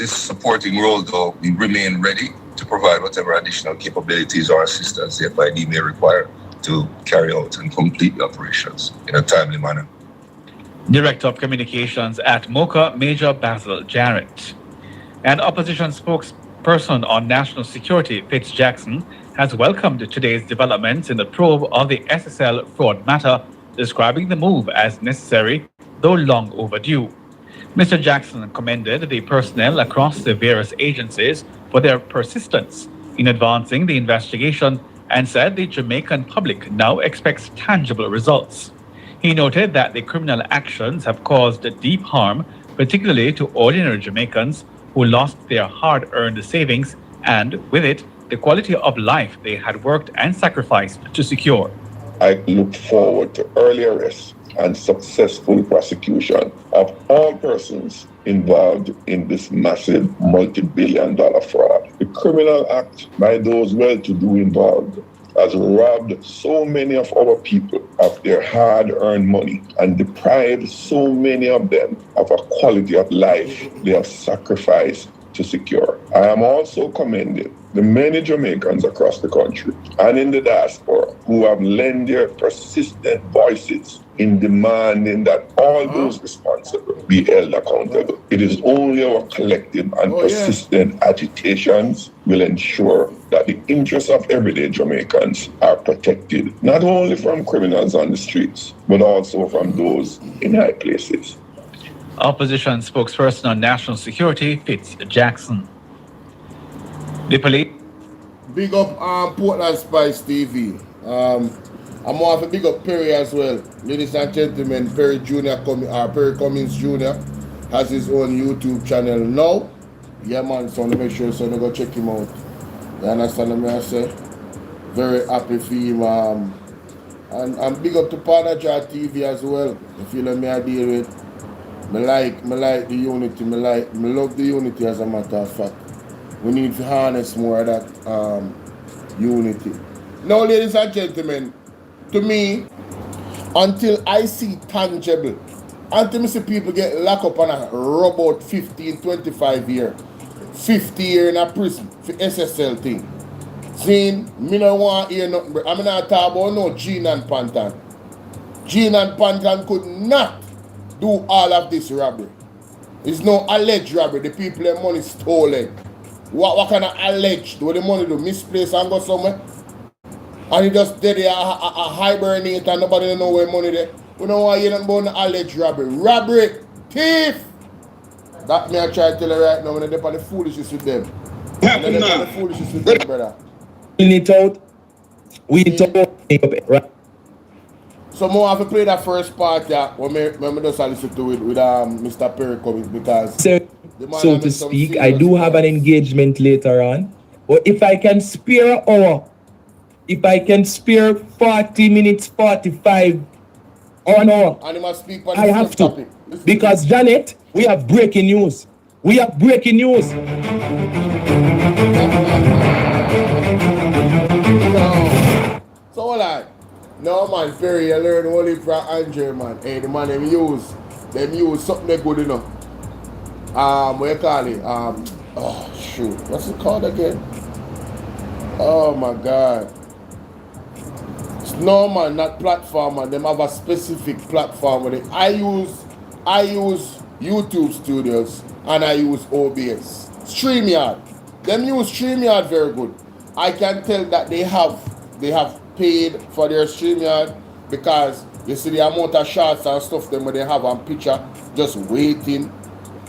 this supporting role, though, we remain ready to provide whatever additional capabilities or assistance the FID may require to carry out and complete the operations in a timely manner. Director of Communications at MOCA, Major Basil Jarrett. And opposition spokesperson on national security, Fitz Jackson, has welcomed today's developments in the probe of the SSL fraud matter, describing the move as necessary, though long overdue. Mr. Jackson commended the personnel across the various agencies for their persistence in advancing the investigation and said the Jamaican public now expects tangible results. He noted that the criminal actions have caused deep harm, particularly to ordinary Jamaicans who lost their hard-earned savings and, with it, the quality of life they had worked and sacrificed to secure. I look forward to early arrest and successful prosecution of all persons involved in this massive multi-billion-dollar fraud. The criminal act by those well-to-do involved has robbed so many of our people of their hard-earned money and deprived so many of them of a quality of life they have sacrificed to secure. I am also commending the many Jamaicans across the country and in the diaspora who have lent their persistent voices in demanding that all those responsible be held accountable. It is only our collective and persistent agitations will ensure that the interests of everyday Jamaicans are protected, not only from criminals on the streets, but also from those in high places. Opposition spokesperson on national security, Fitz Jackson. The police. Big up Portland Spice TV. I'm more of a big up Perry as well. Ladies and gentlemen, Perry Cummings Jr. has his own YouTube channel now. Yeah man, so make sure so go check him out. You understand what I say? Very happy for him. And big up to Panaja TV as well. You feel like me I deal with. Me like the unity, me love the unity as a matter of fact. We need to harness more of that unity. Now, ladies and gentlemen, to me, until I see tangible, until I see people get locked up on a robot 15, 25 year, 50 year in a prison for SSL thing. Seeing, me no want to hear nothing. I'm not talking about no Gene and Pantan. Gene and Pantan could not do all of this robbery. It's no alleged robbery. The people their money stolen. What kind of alleged? Do the money do misplaced and go somewhere? And he just did a hibernate and nobody don't know where money there. We don't want to hear nothing about alleged robbery. Robbery! Thief! That me I try to tell you right now when they're on the foolishness with them. They're on the foolishness with them, brother. We talk right. So more have to play that first part when me just listen to it with Mr. Perry Cummings because so to speak, I do have an engagement later on. But if I can spare an hour, if I can spare 40 minutes, 45 or an hour, and he must speak I have to. Because Janet, we have breaking news. We have breaking news. So hold on. No man, Perry, you learn only from Andre, man. Hey, the man them use something they good enough. What you call it? Oh shoot, what's it called again? Oh my God. It's no man, not platform, man. Them have a specific platform with it. I use YouTube Studios and I use OBS. StreamYard. Them use StreamYard very good. I can tell that they have paid for their StreamYard because you see the amount of shots and stuff them where they have on picture just waiting.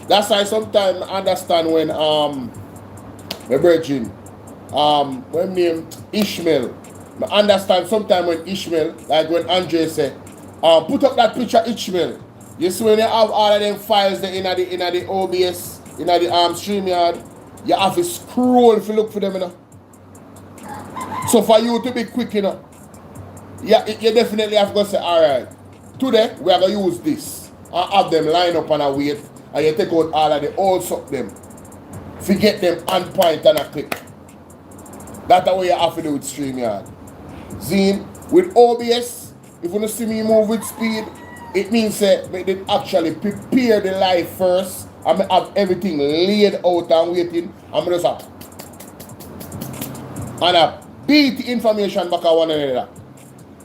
That's why sometimes I understand when my brethren when name Ishmael. I understand sometimes when Ishmael, like when Andre said, put up that picture Ishmael. You see when you have all of them files there in the OBS, in the StreamYard, you have to scroll if you look for them, you know. So for you to be quick, you know, you definitely have to say, alright, today we are going to use this. And have them line up and wait, and you take out all of the old stuff them. Forget them on point and a click. That's the way you have to do with StreamYard. Zine, with OBS, if you don't see me move with speed, it means that they actually prepare the live first I'm gonna have everything laid out and waiting. I'm gonna just and I beat the information back at one another.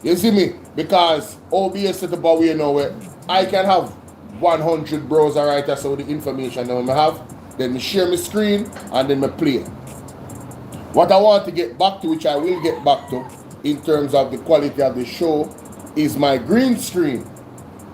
You see me? Because OBS set up a way now where I can have 100 browser writers so the information that I have, then I share my screen and then I play. What I want to get back to, which I will get back to, in terms of the quality of the show, is my green screen.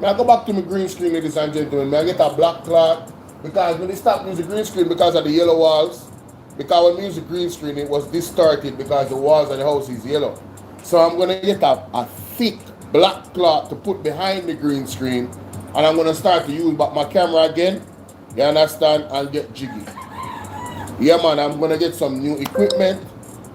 Now I go back to my green screen, ladies and gentlemen. I get a black cloth because when they stop using green screen because of the yellow walls, because when we use the green screen, it was distorted because the walls of the house is yellow. So I'm gonna get a thick black cloth to put behind the green screen, and I'm gonna start to use back my camera again. You understand? And get jiggy. Yeah, man. I'm gonna get some new equipment,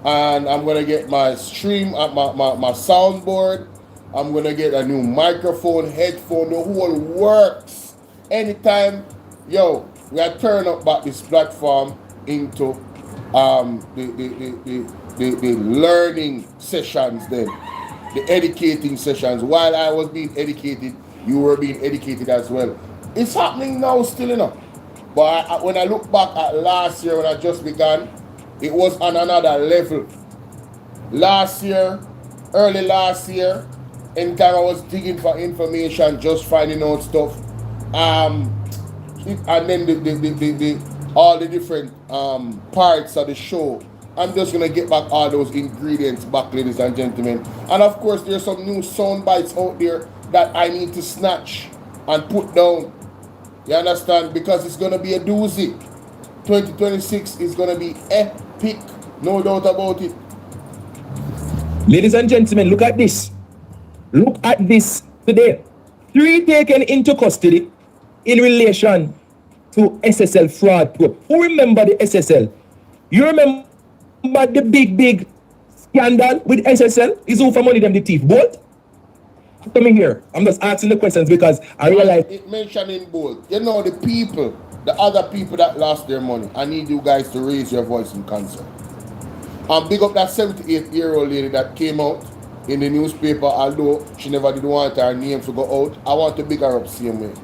and I'm gonna get my stream, my soundboard. I'm gonna get a new microphone, headphone. The whole works. Anytime, yo, we are turning up back this platform into the learning sessions, then the educating sessions. While I was being educated, you were being educated as well. It's happening now still enough. But when I look back at last year when I just began, it was on another level. Last year, early last year, anytime I was digging for information, just finding out stuff, and then all the different parts of the show. I'm just gonna get back all those ingredients back, ladies and gentlemen. And of course, there's some new sound bites out there that I need to snatch and put down. You understand? Because it's gonna be a doozy. 2026 is gonna be epic, no doubt about it. Ladies and gentlemen, look at this. Look at this today. 3 taken into custody in relation to SSL fraud probe. Who remember the SSL? You remember the big scandal with SSL? Is who for money them the thief? Bolt? Coming here. I'm just asking the questions because I realize it mentioned in bold. You know the people, the other people that lost their money. I need you guys to raise your voice in concern. Big up that 78-year-old lady that came out in the newspaper, although she never did want her name to go out. I want to big her up same way.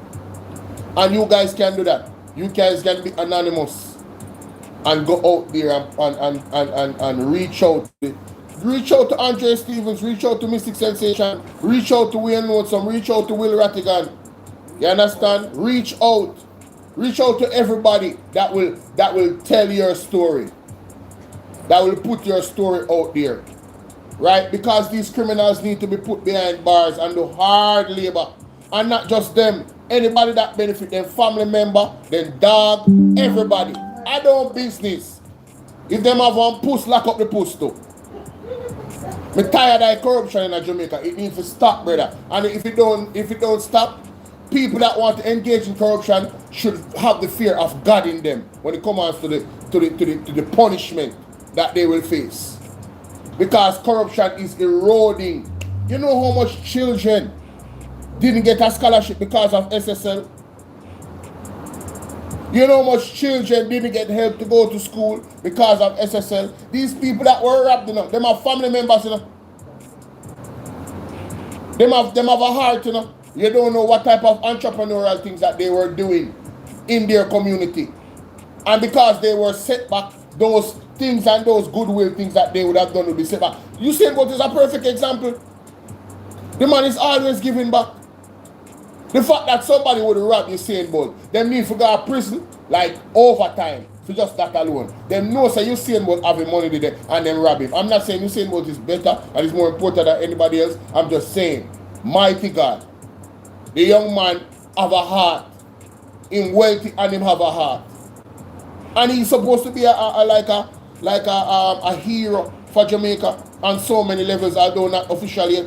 And you guys can do that. You guys can be anonymous and go out there and reach out. Reach out to Andre Stevens, reach out to Mystic Sensation, reach out to Wayne Notesome, reach out to Will Rattigan. You understand? Reach out. Reach out to everybody that will tell your story. That will put your story out there. Right? Because these criminals need to be put behind bars and do hard labor. And not just them. Anybody that benefit them, family member, them dog, everybody. I don't business. If them have one puss, lock up the puss too. I'm tired of corruption in Jamaica. It needs to stop, brother. And if it don't stop, people that want to engage in corruption should have the fear of God in them when it comes to the punishment that they will face. Because corruption is eroding. You know how much children didn't get a scholarship because of SSL? You know how much children didn't get help to go to school because of SSL? These people that were robbed, you know, them have family members, you know. Them have a heart, you know. You don't know what type of entrepreneurial things that they were doing in their community. And because they were set back, those things and those goodwill things that they would have done would be set back. Usain Bolt is a perfect example. The man is always giving back. The fact that somebody would rob Usain Bolt, them need to go to prison like overtime for just that alone. Them know say Usain Bolt having money today and then rob him. I'm not saying Usain Bolt is better and is more important than anybody else. I'm just saying, mighty God, the young man have a heart. Him wealthy and him have a heart. And he's supposed to be a hero for Jamaica on so many levels, although not officially yet.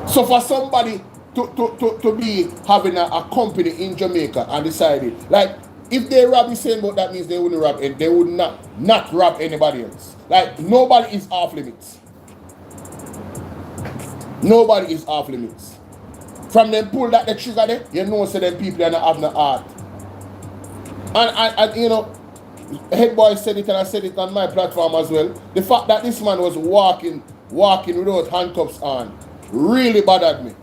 So for somebody to be having a company in Jamaica and decided, like, if they rob Usain Bolt, that means they wouldn't rob, and they would not rob anybody else. Like, nobody is off limits. Nobody is off limits. From them pull that the trigger there, you know, so them people are not having no heart. And you know, Head Boy said it and I said it on my platform as well. The fact that this man was walking without handcuffs on really bothered me.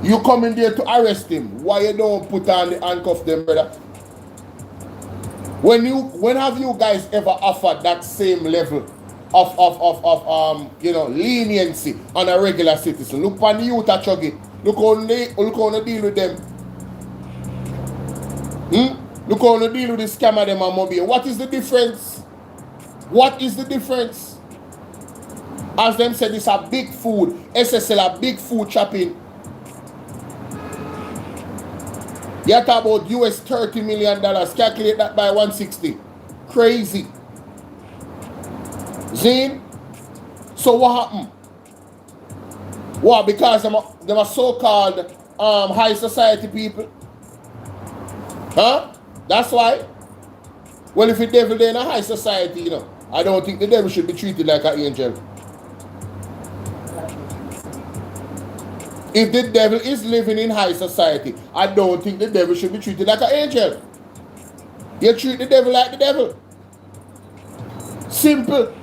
You come in there to arrest him. Why you don't put on the handcuff them, brother? When have you guys ever offered that same level of leniency on a regular citizen? Look on the youth at Chuggy. Look how they deal with them. Look how they deal with the scammer them and mobile. What is the difference? What is the difference? As them said, it's a big food. SSL a big food chopping. You talk about US $30 million. Calculate that by 160. Crazy. Zine? So what happened? What? Because them are so-called high society people? Huh? That's why? Well, if the devil they're in a high society, you know, I don't think the devil should be treated like an angel. If the devil is living in high society, I don't think the devil should be treated like an angel. You treat the devil like the devil. Simple.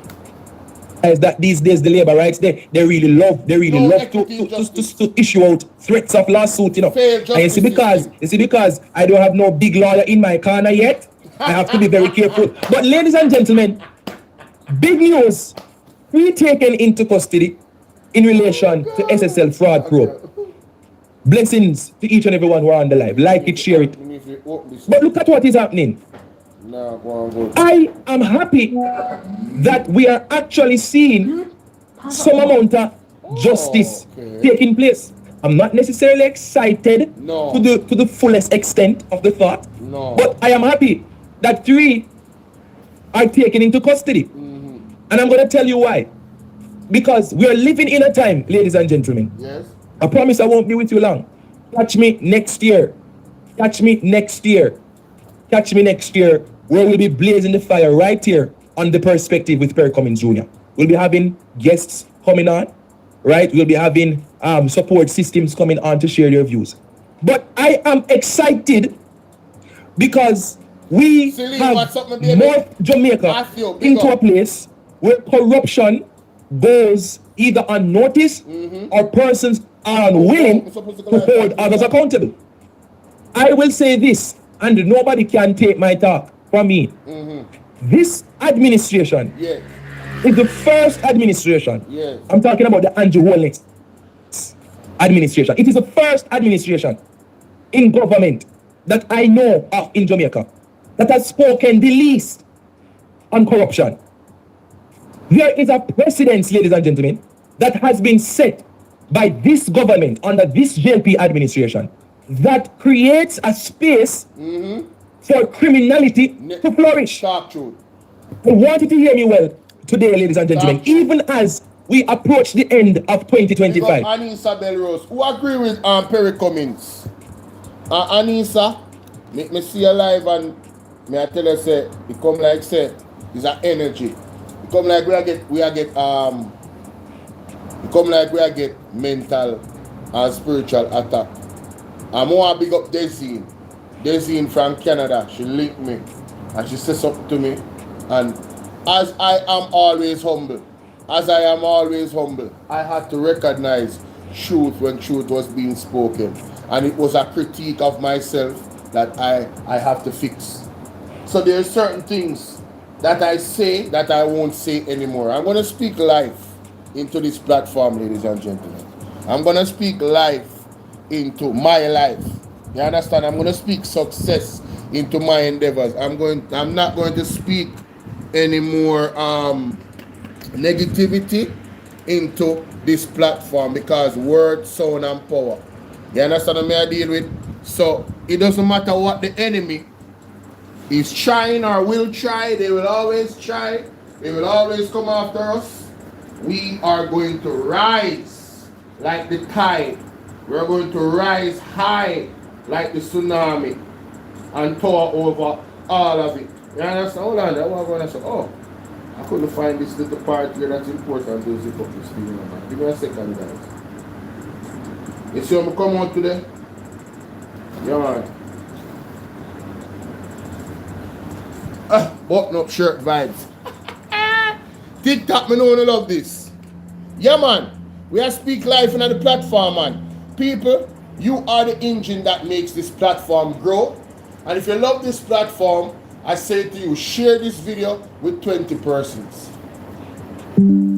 Is that these days the labor rights they really love to issue out threats of lawsuit, you know. And you see because I don't have no big lawyer in my corner yet, I have to be very careful. But ladies and gentlemen, big news. We taken into custody in relation to SSL fraud probe. Blessings to each and everyone who are on the live. Like it, share it. But look at what is happening. I am happy that we are actually seeing some amount of justice taking place. I'm not necessarily excited to the fullest extent of the thought, but I am happy that 3 are taken into custody. And I'm going to tell you why. Because we are living in a time, ladies and gentlemen. Yes. I promise I won't be with you long. Catch me next year. Catch me next year. Catch me next year, where we'll be blazing the fire right here on The Perspective with Perry Cummings Jr. We'll be having guests coming on, right? We'll be having support systems coming on to share their views. But I am excited because we have more Jamaica into a place where corruption goes either unnoticed or persons are unwilling to hold others accountable. I will say this, and nobody can take my talk from me. This administration is the first administration. I'm talking about the Andrew Holness administration. It is the first administration in government that I know of in Jamaica that has spoken the least on corruption. There is a precedent, ladies and gentlemen, that has been set by this government under this JLP administration that creates a space for criminality to flourish. I want you to hear me well today, ladies and gentlemen, even as we approach the end of 2025. Anissa Belrose, who agree with Perry Cummings? Anissa, me see you live and me I tell you say, it come like say, it's an energy. It come like we get mental and spiritual attack. I'm more big up Desine. Desine from Canada, she linked me and she said something to me. And as I am always humble, I had to recognize truth when truth was being spoken. And it was a critique of myself that I have to fix. So there are certain things that I say that I won't say anymore. I'm going to speak life into this platform, ladies and gentlemen. I'm going to speak life into my life. You understand? I'm going to speak success into my endeavors. I'm not going to speak any more negativity into this platform because word, sound, and power. You understand what I deal with? So it doesn't matter what the enemy is trying or will try, they will always try. They will always come after us. We are going to rise like the tide. We're going to rise high like the tsunami and tower over all of it. You understand? Hold on, I'm going to say, oh, I couldn't find this little part here that's important to zip up this video. Give me a second, guys. You see when I come out today? Yeah, man. Button up shirt vibes. TikTok, me know I love this. Yeah, man. We are speak live on the platform, man. People, You are the engine that makes this platform grow. And if you love this platform, I say to you, share this video with 20 persons.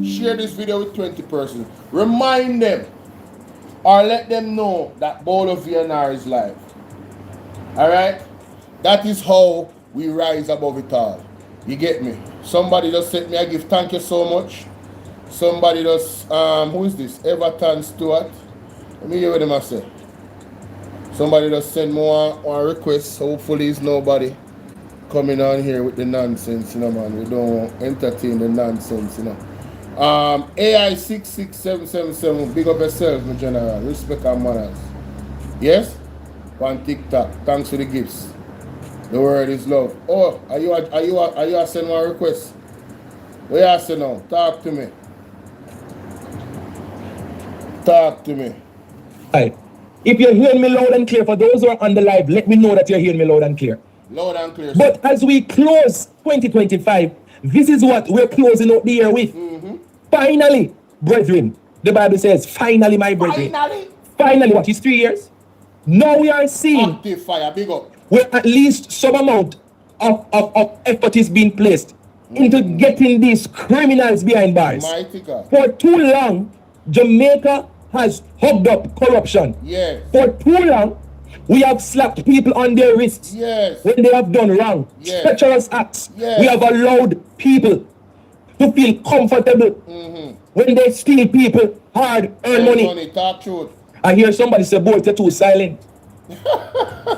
Share this video with 20 persons. Remind them or let them know that Bolo VNR is live. Alright? That is how we rise above it all. You get me? Somebody just sent me a gift. Thank you so much. Somebody just, who is this? Everton Stewart. Let me hear what them I say. Somebody just sent me one request. Hopefully it's nobody coming on here with the nonsense, you know, man. We don't entertain the nonsense, you know. AI 66777, big up yourself, my general. Respect and manners. Yes? On TikTok. Thanks for the gifts. The word is love. Oh, are you sending one request? What you say now? Talk to me. Talk to me. Hi. If you're hearing me loud and clear, for those who are on the live, let me know that you're hearing me loud and clear. Loud and clear. But as we close 2025, this is what we're closing out the year with. Finally, brethren, the Bible says, finally, my brethren. Finally, what is 3 years? Now we are seeing active fire, big up. Where at least some amount of effort is being placed into getting these criminals behind bars. Mighty God. For too long, Jamaica has hugged up corruption. Yes. For too long, we have slapped people on their wrists when they have done wrong. Treacherous acts. We have allowed people to feel comfortable when they steal people hard-earned money. Talk truth. I hear somebody say, Bolt, you're too silent.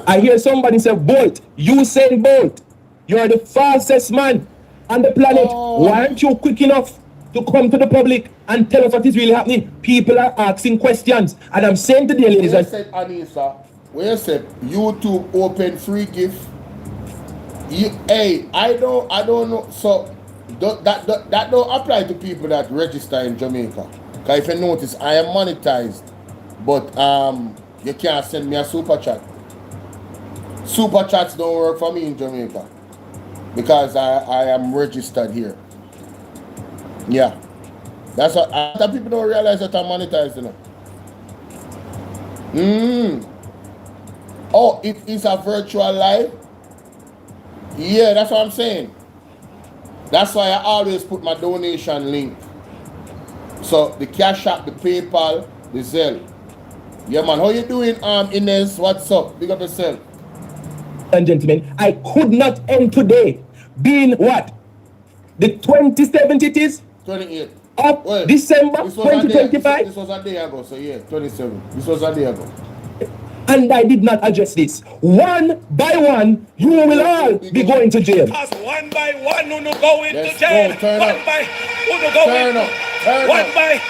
I hear somebody say, Bolt, Usain Bolt, you're the fastest man on the planet. Why aren't you quick enough to come to the public and tell us what is really happening? People are asking questions. And I'm saying today, ladies and said, Anissa, where you said YouTube open free gift. I don't know. So that don't apply to people that register in Jamaica. Because if you notice, I am monetized. But you can't send me a super chat. Super chats don't work for me in Jamaica. Because I am registered here. Yeah. That's what other people don't realize that I'm monetized, you know. Oh, it is a virtual live? Yeah, that's what I'm saying. That's why I always put my donation link. So the Cash App, the PayPal, the Zelle. Yeah, man. How you doing, Inez? What's up? Big up yourself. And gentlemen, I could not end today being what? The 27th it is? 28. Of December 2025? This was a day ago, so yeah, 27. This was a day ago. And I did not address this. One by one, you will all be going to jail. Because one by one, you no go into jail. Turn one up. by you no go Turn into. up. Turn one up. by.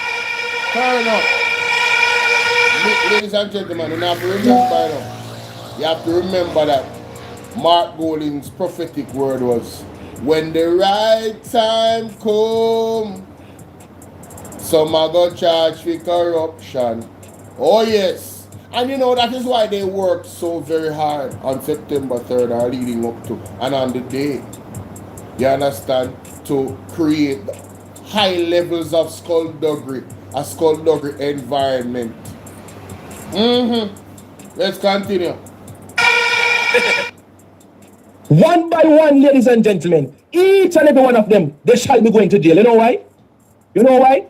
Turn up. Ladies and gentlemen, you have to remember now. You have to remember that Mark Golding's prophetic word was, when the right time come, some are going to charge for corruption. Oh yes. And you know, that is why they worked so very hard on September 3rd or leading up to and on the day. You understand? To create high levels of skullduggery, a skullduggery environment. Let's continue. One by one, ladies and gentlemen, each and every one of them, they shall be going to jail. You know why? You know why?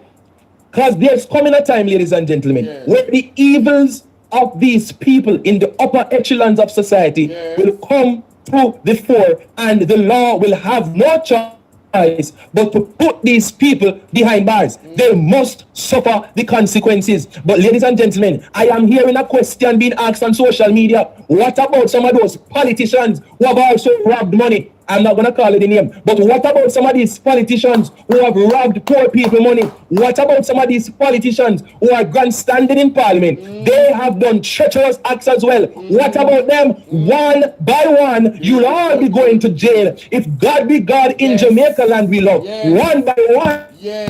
Because there's coming a time, ladies and gentlemen, where the evils of these people in the upper echelons of society will come to the fore, and the law will have no choice but to put these people behind bars. They must suffer the consequences. But ladies and gentlemen, I am hearing a question being asked on social media. What about some of those politicians who have also robbed money? I'm not going to call it a name. But what about some of these politicians who have robbed poor people money? What about some of these politicians who are grandstanding in parliament? They have done treacherous acts as well. What about them? One by one, you'll all be going to jail. If God be God in Jamaica land we love, one by one,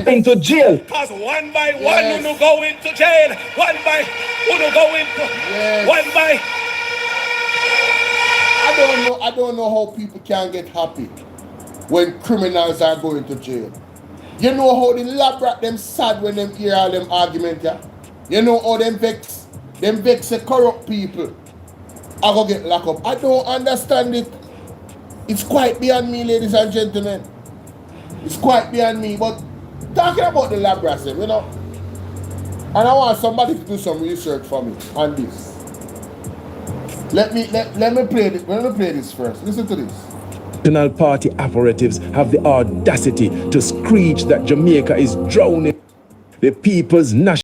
into jail. Because one by one, you no go into jail. One by, you no go into. One by. I don't know how people can get happy when criminals are going to jail. You know how the lab rat them sad when them hear all them argument, yeah? You know how them vex them vex the corrupt people, I go get locked up. I don't understand it. It's quite beyond me, ladies and gentlemen. It's quite beyond me. But talking about the lab rats, you know, and I want somebody to do some research for me on this. Let me play this first. Listen to this. National Party operatives have the audacity to screech that Jamaica is drowning the people's national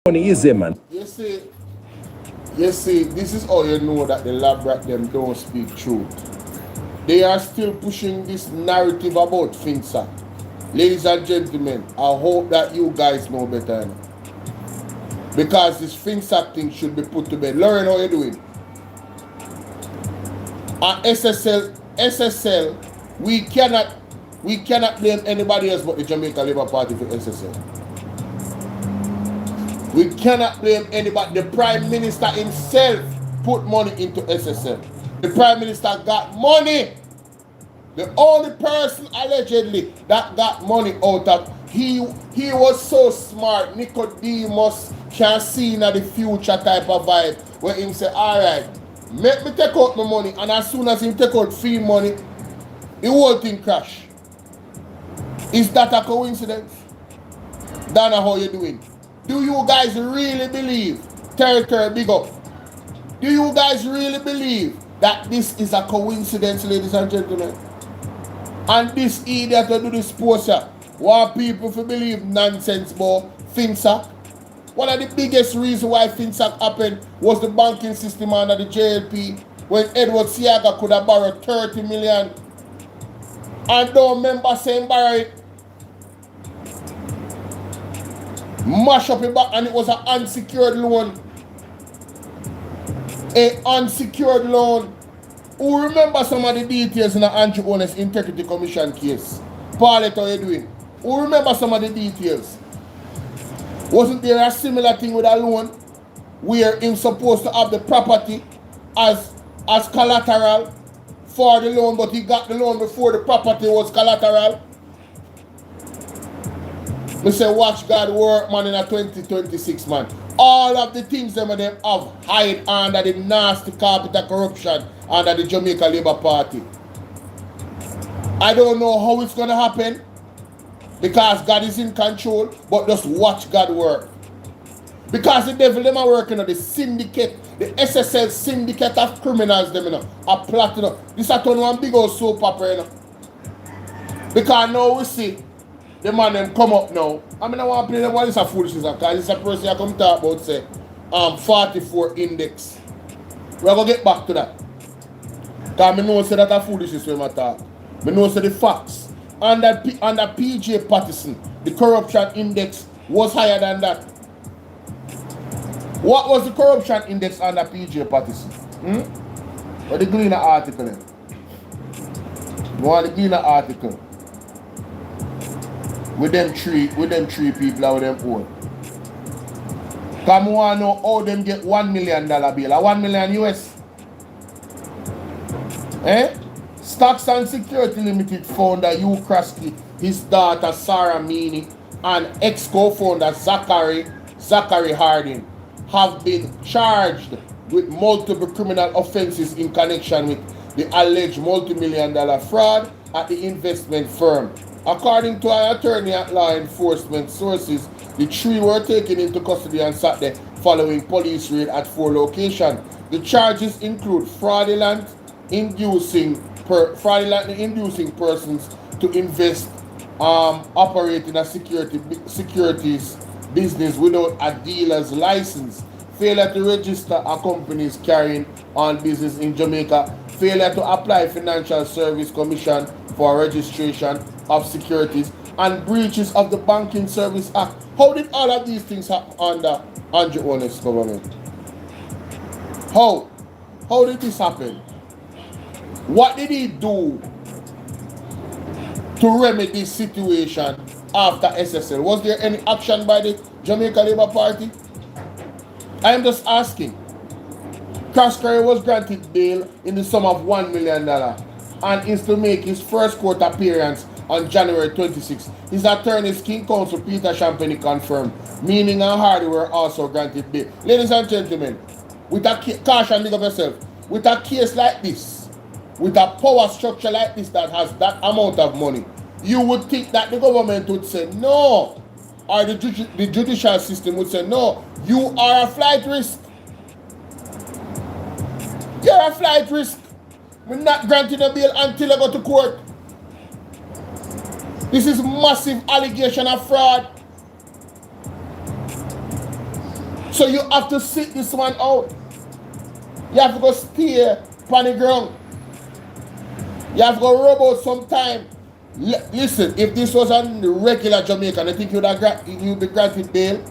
money is there, man. You see, this is how you know that the lab rat them don't speak truth. They are still pushing this narrative about FinSac. Ladies and gentlemen, I hope that you guys know better now. Because this FinSac thing should be put to bed. Lauren, how you doing? And SSL, we cannot blame anybody else but the Jamaica Labour Party for SSL. We cannot blame anybody. The Prime Minister himself put money into SSL. The Prime Minister got money. The only person allegedly that got money out of, he was so smart. Nicodemus can see in the future type of vibe where him say, all right, make me take out my money, and as soon as he take out free money, the whole thing crash. Is that a coincidence? Dana, how you doing? Do you guys really believe, territory big up, do you guys really believe that this is a coincidence, ladies and gentlemen? And this idiot to do this post here, want people to believe nonsense about FinSac? One of the biggest reasons why FinSac happened was the banking system under the JLP, when Edward Siaga could have borrowed 30 million. And don't remember saying borrow it. Mash up it back, and it was an unsecured loan. An unsecured loan. Who remember some of the details in the Andrew Honest Integrity Commission case? Paulette, how you doing? Who remember some of the details? Wasn't there a similar thing with a loan where him supposed to have the property as collateral for the loan, but he got the loan before the property was collateral? We say watch God work, man, in a 2026, man. All of the things them have hide under the nasty carpet of corruption under the Jamaica Labour Party. I don't know how it's going to happen because God is in control, but just watch God work. Because the devil them are working on the syndicate, the SSL syndicate of criminals them, you know, are plotting up. This is one big old soap opera, you know. Because now we see the man them come up now. I mean, I want to play them what is a foolishness, because it's a person I come talk about, say, 44 index. We're going to get back to that. Because I know say that a foolishness when I talk. I know say the facts. Under PJ Patterson, the corruption index was higher than that. What was the corruption index under PJ Patterson? What the Gleaner article then? What the Gleaner article? With them three people out them own. Come on know how them get $1 million bill, a 1 million US. Stocks and Security Limited founder Hugh Krasky, his daughter Sarah Meany, and ex-co-founder Zachary Harding have been charged with multiple criminal offenses in connection with the alleged multi-million-dollar fraud at the investment firm According to an attorney at law enforcement sources, the three were taken into custody on Saturday following police raid at 4 locations. The charges include fraudulently inducing persons to invest, operating a securities business without a dealer's license, failure to register a companies carrying on business in Jamaica, failure to apply Financial Service Commission for registration of securities, and breaches of the Banking Service Act. How did all of these things happen under Andrew Owen's government? How? How did this happen? What did he do to remedy this situation after SSL? Was there any action by the Jamaica Labour Party? I am just asking. Cascari was granted bail in the sum of $1 million and is to make his first court appearance on January 26. His attorneys, King Counsel Peter Champagne, confirmed. Meaning and Hardy were also granted bail. Ladies and gentlemen, with a caution, big up yourself, with a case like this, with a power structure like this that has that amount of money, you would think that the government would say no, or the judicial system would say no, you are a flight risk. You're a flight risk. We're not granting a bail until I go to court. This is massive allegation of fraud. So you have to sit this one out. You have to go stay on the ground. You have to go rub out some time. Listen, if this was on the regular Jamaican, I think you'd be granted bail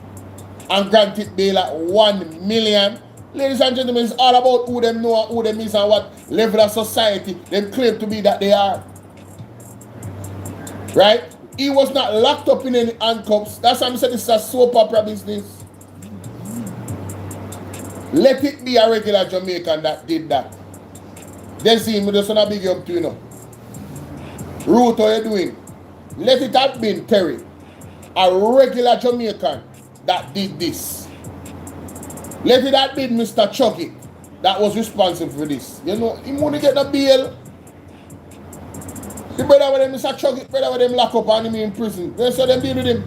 and granted bail at 1 million. Ladies and gentlemen, it's all about who them know and who them is and what level of society they claim to be that they are. Right? He was not locked up in any handcuffs. That's why I said this is a soap opera business. Let it be a regular Jamaican that did that. They see me just want to big up to you know. Ruth, how you doing? Let it have been Terry, a regular Jamaican that did this. Let it have been Mr. Chucky that was responsible for this. You know, he wouldn't get the bail. The brother with him, Mr. Chucky, brother with him lock up and him in prison. They saw them deal with him.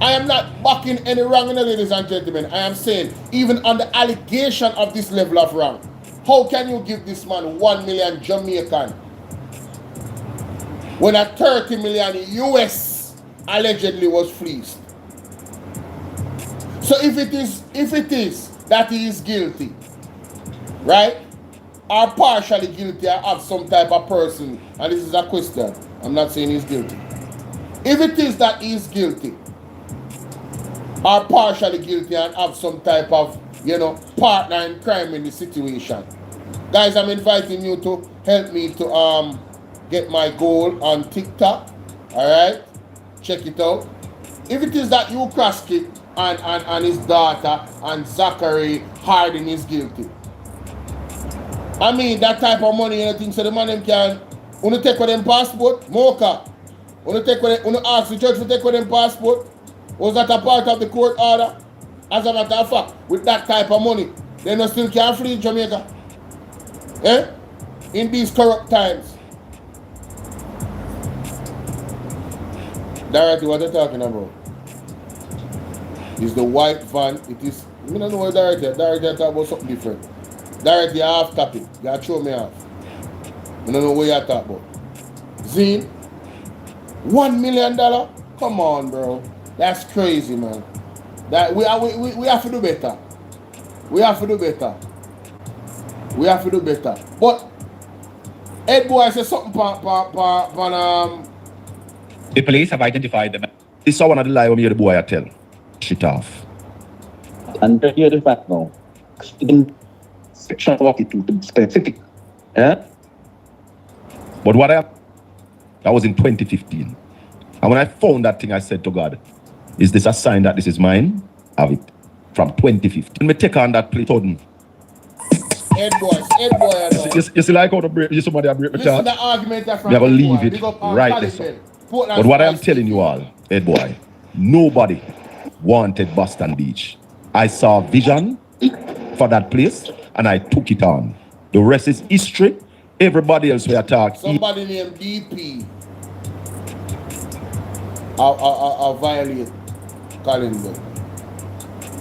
I am not backing any wrong, ladies and gentlemen. I am saying, even on the allegation of this level of wrong, how can you give this man 1 million Jamaican when a 30 million US allegedly was fleeced? So if it is that he is guilty, right, or partially guilty of some type of person, and this is a question, I'm not saying he's guilty. If it is that he is guilty, or partially guilty and have some type of, you know, partner in crime in the situation, guys, I'm inviting you to help me to get my goal on TikTok. Alright? Check it out. If it is that you crossed it and his daughter and Zachary Harding is guilty, I mean that type of money, you think so the man them can take with them passport? Mocha. Ask the judge to take with them passport? Was that a part of the court order? As a matter of fact, with that type of money, they no still can't flee Jamaica. Eh? In these corrupt times. Dorothy, what are you talking about? It's the white van. It is. I don't know what Dorothy. Dorothy talk about something different. Dorothy, you half topic. You have throw me off. I don't know what you talk about. Zine? $1 million? Come on, bro. That's crazy, man. That we have to do better. We have to do better. We have to do better. But Ed Boy said something The police have identified them. This is one of the lie when you the boy I tell. Shit off. And hear the fact now. In section 42 to be specific. Yeah? But that was in 2015. And when I found that thing, I said to God, is this a sign that this is mine? Have it. From 2015. Me take on that play sudden. Ed Boy. You see like how to break, you somebody break my Listen chart? the argument from We are going to leave it right there. But what I am telling you all, Ed Boy, nobody wanted Boston Beach. I saw vision for that place and I took it on. The rest is history. Everybody else we attack. Somebody named DP. violate calendar.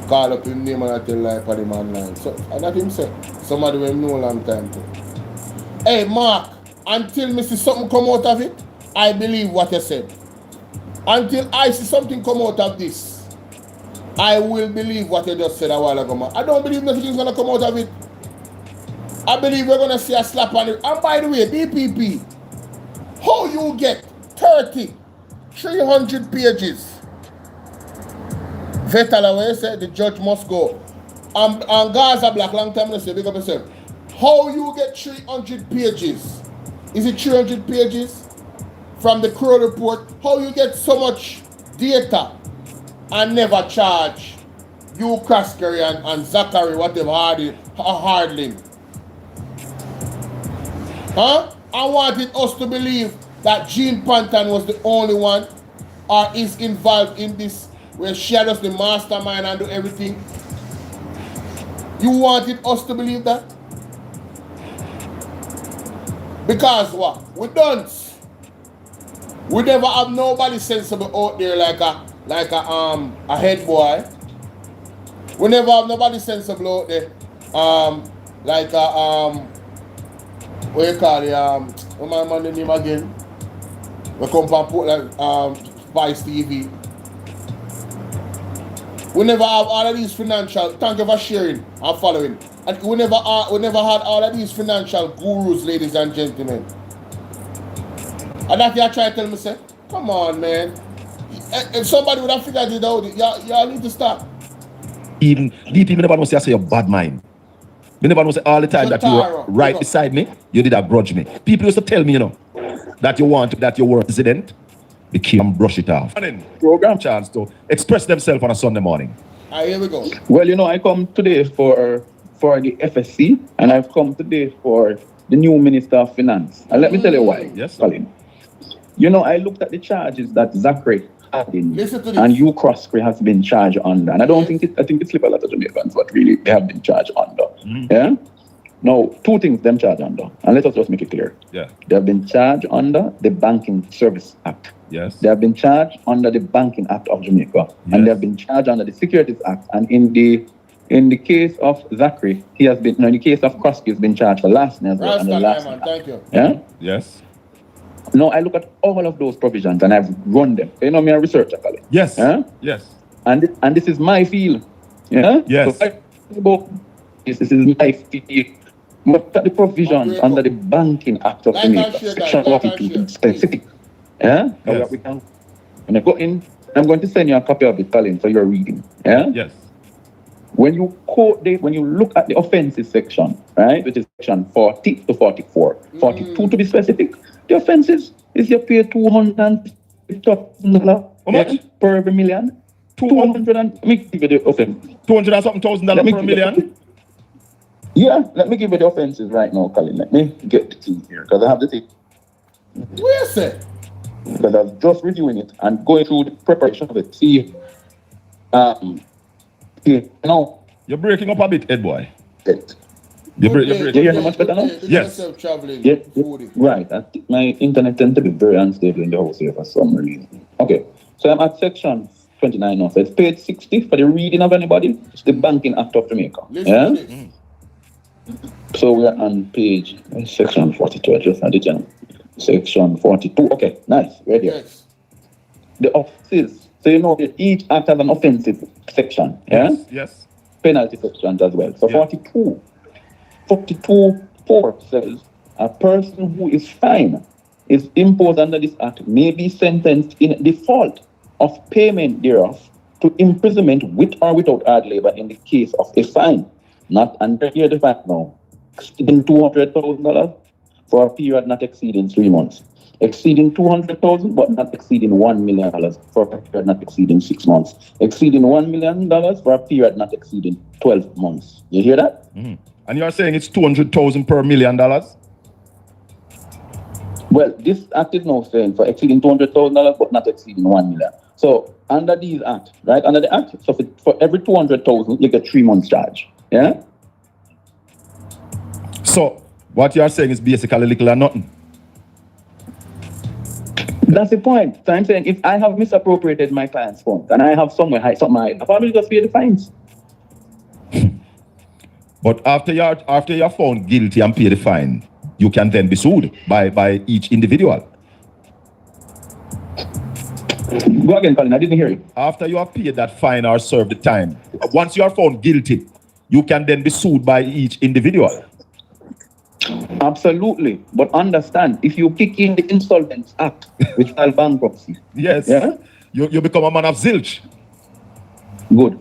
Call up him name and I tell lie for him online. So and that him say. Somebody will know a long time too. Hey Mark, until me see something come out of it, I believe what you said. Until I see something come out of this, I will believe what you just said a while ago, Mark. I don't believe nothing is gonna come out of it. I believe we're gonna see a slap on it. And by the way, DPP, how you get 300 pages? Vetala, where you said the judge must go. And Gaza Black, long time I say, big up yourself. How you get 300 pages? Is it 300 pages? From the Crow report, how you get so much data and never charge you, Kraskery and Zachary, whatever, Hardling? Huh? I wanted us to believe that Jean Panton was the only one or is involved in this, where she was the mastermind and do everything. You wanted us to believe that? Because what? We don't. We never have nobody sensible out there like a head boy. We never have nobody sensible out there like a what you call it what my man name again? We come from put like Vice TV. We never have all of these financial, thank you for sharing and following. And we never had all of these financial gurus, ladies and gentlemen. And that you try to tell me, say, come on, man. If somebody would have figured it out, y'all need to stop. Even DP, me never know say I say a bad mind. Me never know say all the time that you were right beside me, you did not grudge me. People used to tell me, that you were president. They can't brush it off. Program chance to express themselves on a Sunday morning. Here we go. Well, I come today for the FSC, and I've come today for the new Minister of Finance. And let me tell you why, Colin. I looked at the charges that Zachary had in, and you, Kraskery, has been charged under. And I think it slipped a lot of Jamaicans, but really, they have been charged under. Yeah? Now, two things them charged under, and let us just make it clear. Yeah. They have been charged under the Banking Service Act. Yes. They have been charged under the Banking Act of Jamaica, and they have been charged under the Securities Act. And in the case of Zachary, in the case of Kraskery, he's been charged for larceny as well. Thank you. Yeah. Yes. Now I look at all of those provisions and I've run them. Me a researcher, Colin. Yes. Yeah? Yes. And this is my field. Yeah. Yes. So this is my field. Look at the provisions under the Banking Act of Jamaica, Section 42, specific. Yeah? Yes. When I go in, I'm going to send you a copy of it, Colin, so you're reading. Yeah? Yes. When you look at the offenses section, right, which is section 40 to 44, 42 to be specific, the offenses is you pay $250,000 per every million. 200 and let me give you the offense. $200 and something thousand per million. Yeah, let me give you the offenses right now, Colin. Let me get the thing here because I have the thing. Where's it? Because I was just reviewing it and going through the preparation of it. See, now you're breaking up a bit, Ed boy. You're hearing much better now? Yes. Right. I think my internet tends to be very unstable in the house here for some reason. Okay. So I'm at section 29 now. So it's page 60 for the reading of anybody. It's the Banking Act of Jamaica. Yeah? So we're on page section 42. I just had it down. Section 42. Okay, nice. Right here. Yes. The offenses. So each act has an offensive section. Yeah? Yes. Penalty sections as well. So 42.4 says a person who is fined is imposed under this act may be sentenced in default of payment thereof to imprisonment with or without hard labor in the case of a fine, not under here the fact now, exceeding $200,000 for a period not exceeding 3 months, exceeding $200,000 but not exceeding $1 million for a period not exceeding 6 months, exceeding $1 million for a period not exceeding 12 months. You hear that? Mm-hmm. And you are saying it's $200,000 per $1 million? Well, this act is now saying for exceeding $200,000 but not exceeding $1 million. So under these act, right? Under the act, so for every $200,000, you get 3 months charge. Yeah. So what you are saying is basically little or nothing. That's the point. So I'm saying if I have misappropriated my client's funds and I have somewhere something I've probably just pay the fines. But after you're found guilty and pay the fine, you can then be sued by each individual. Go again, Colin. I didn't hear you. After you have paid that fine or served the time, once you are found guilty, you can then be sued by each individual. Absolutely. But understand, if you kick in the Insolvents Act, which file bankruptcy. Yes. Yeah? You become a man of zilch. Good.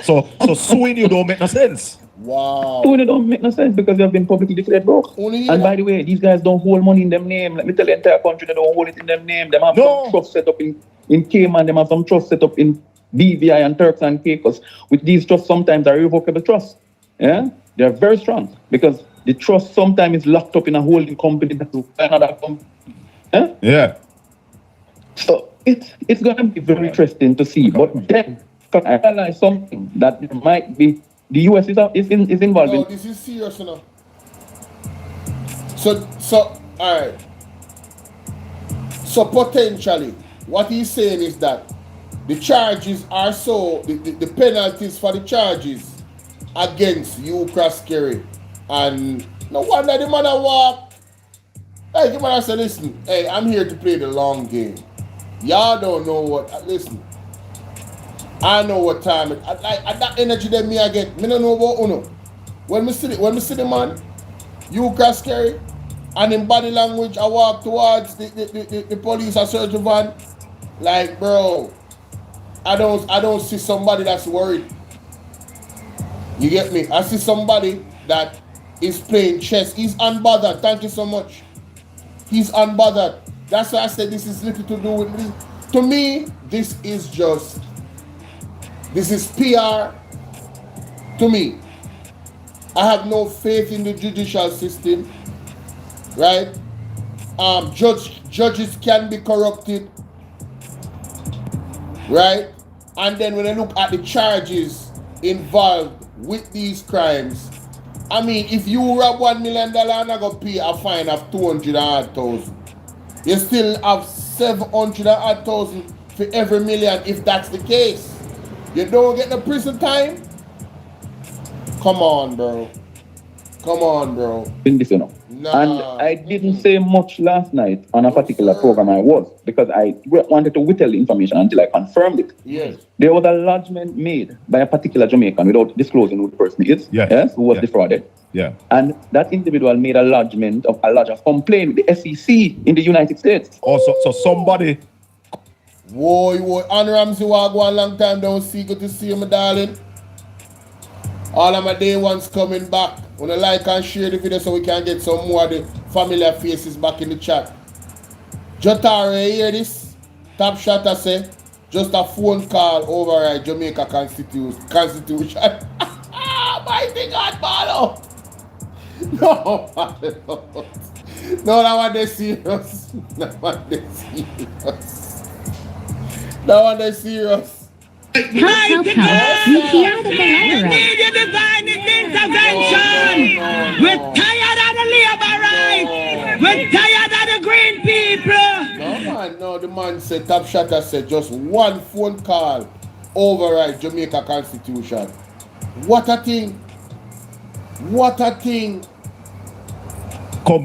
So suing you don't make no sense. Wow. Suing you don't make no sense because you have been publicly declared broke. And by the way, these guys don't hold money in them name. Let me tell the entire country they don't hold it in them name. They have some trust set up in Cayman, they have some trust set up in BVI and Turks and Caicos. With these trusts, sometimes are irrevocable trusts. Yeah? They're very strong because the trust sometimes is locked up in a holding company that will find another company. Yeah? Yeah. So it's going to be very interesting to see. But then, I realize something that it might be the US is involved in. No, this is serious enough. So all right. So potentially, what he's saying is that the charges are the penalties for the charges against you, Kraskeri, and no wonder the man walk. Hey, the man said, listen, hey, I'm here to play the long game. Y'all don't know what. Listen, I know what time it. I that energy that me I get. Me don't know about Uno. When me see the man, you Kraskeri, and in body language, I walk towards the police or search van. Like, bro, I don't see somebody that's worried. You get me? I see somebody that is playing chess. He's unbothered. Thank you so much. He's unbothered. That's why I said this is little to do with this. To me, this is PR. To me, I have no faith in the judicial system. Right? Judges can be corrupted. Right? And then when I look at the charges involved with these crimes, I mean, if you rob $1 million and I go pay a fine of 200,000, you still have 700,000 for every million if that's the case. You don't get the prison time? Come on, bro. In this, you know. Nah. And I didn't say much last night on a particular program I was because I wanted to withhold the information until I confirmed it. Yes. There was a lodgement made by a particular Jamaican without disclosing who the person is, yes, who was defrauded. Yeah. And that individual made a lodgement of a lodge of complaint with the SEC in the United States. Also, so somebody. Whoa, Ann Ramsey walk one long time, don't see, good to see you, my darling. All of my day ones coming back. Wanna like and share the video so we can get some more of the familiar faces back in the chat. Jotare, you hear this? Top shot I say, just a phone call override Jamaica Constitution. Mighty God, Bolo! No, that one they serious. That one they serious. Mighty God! We need your divine intervention! We're tired of the labor right! We're tired of the green people! No, the man said, Top Shatter said, just one phone call override Jamaica Constitution. What a thing!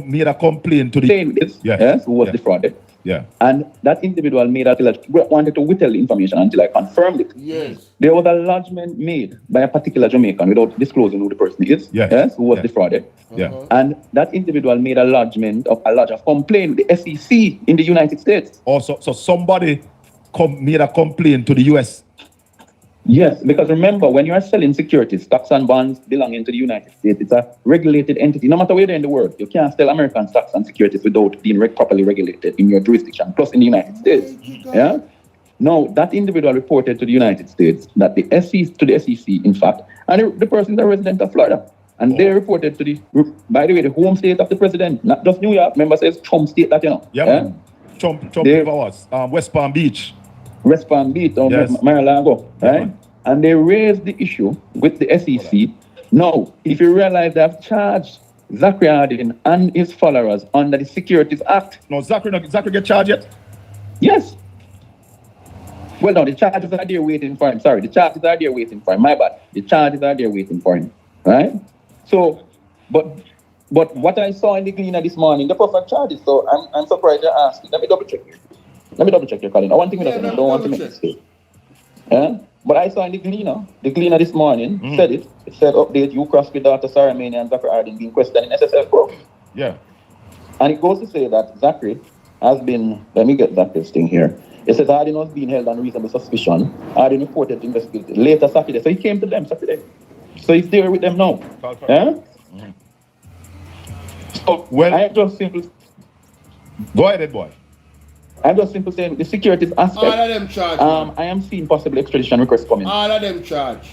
Made a complaint to the yes, who was defrauded. Yeah. And that individual made wanted to withhold the information until I confirmed it. Yes. There was a lodgement made by a particular Jamaican without disclosing who the person is. Yes, who was defrauded. Yeah. And that individual made a lodgement of a lodge of complaint with the SEC in the United States. Also, so somebody made a complaint to the US. Yes, because remember, when you are selling securities, stocks and bonds belonging to the United States, it's a regulated entity. No matter where they're in the world, you can't sell American stocks and securities without being properly regulated in your jurisdiction, plus in the United States. Yeah. Now, that individual reported to the United States that the SEC, in fact, and the person is a resident of Florida. And they reported to by the way, the home state of the president, not just New York. Remember, says Trump state that, you know. Yeah. Trump was West Palm Beach. West Palm Beach or Mar-a-Lago, right? And they raised the issue with the SEC. Now, if you realize they have charged Zachary Hardin and his followers under the Securities Act. No, Zachary get charged yet? Yes. Well, no, the charges are there waiting for him. Sorry, the charges are there waiting for him. My bad. The charges are there waiting for him. Right? So, but what I saw in the Gleaner this morning, the perfect charges. So I'm surprised you asked. Let me double check here. Colin. I want to don't want to make a mistake. Yeah? But I saw in the Gleaner this morning said it. It said update you cross with Dr. Sarah Maney and Zachary Harding being questioned in SSL Pro. Yeah. And it goes to say that Zachary has been, let me get Zachary's thing here. It says Harding was being held on reasonable suspicion. Harding reported to investigate later Saturday. So he came to them Saturday. So he's there with them now. Yeah? So Well, I am just simply go ahead, boy. I'm just simply saying the security aspect. All of them charged. I am seeing possible extradition requests coming. All of them charged.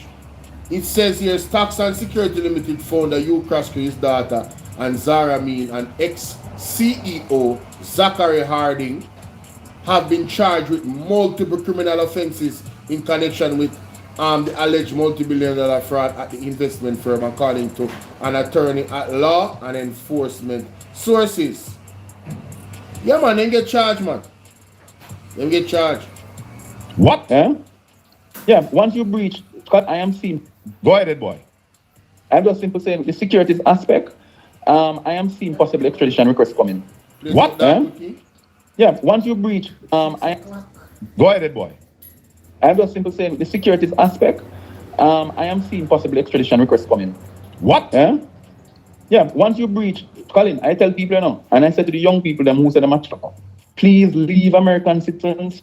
It says here, Stocks and Security Limited founder Hugh Crosby, his daughter, and Zara Mean, and ex-CEO Zachary Harding, have been charged with multiple criminal offenses in connection with the alleged multi-billion-dollar fraud at the investment firm, according to an attorney at law and enforcement sources. Yeah, man, they get charged, man. They get charged. What? Yeah, once you breach, Scott, I am seeing. Go ahead, boy. I'm just simply saying the security aspect. I am seeing possible extradition requests coming. Please What? Yeah, once you breach, Go ahead, boy. I'm just simply saying the security aspect. I am seeing possible extradition requests coming. What? Yeah, once you breach, Colin, I tell people now, and I said to the young people them who said them please leave American citizens,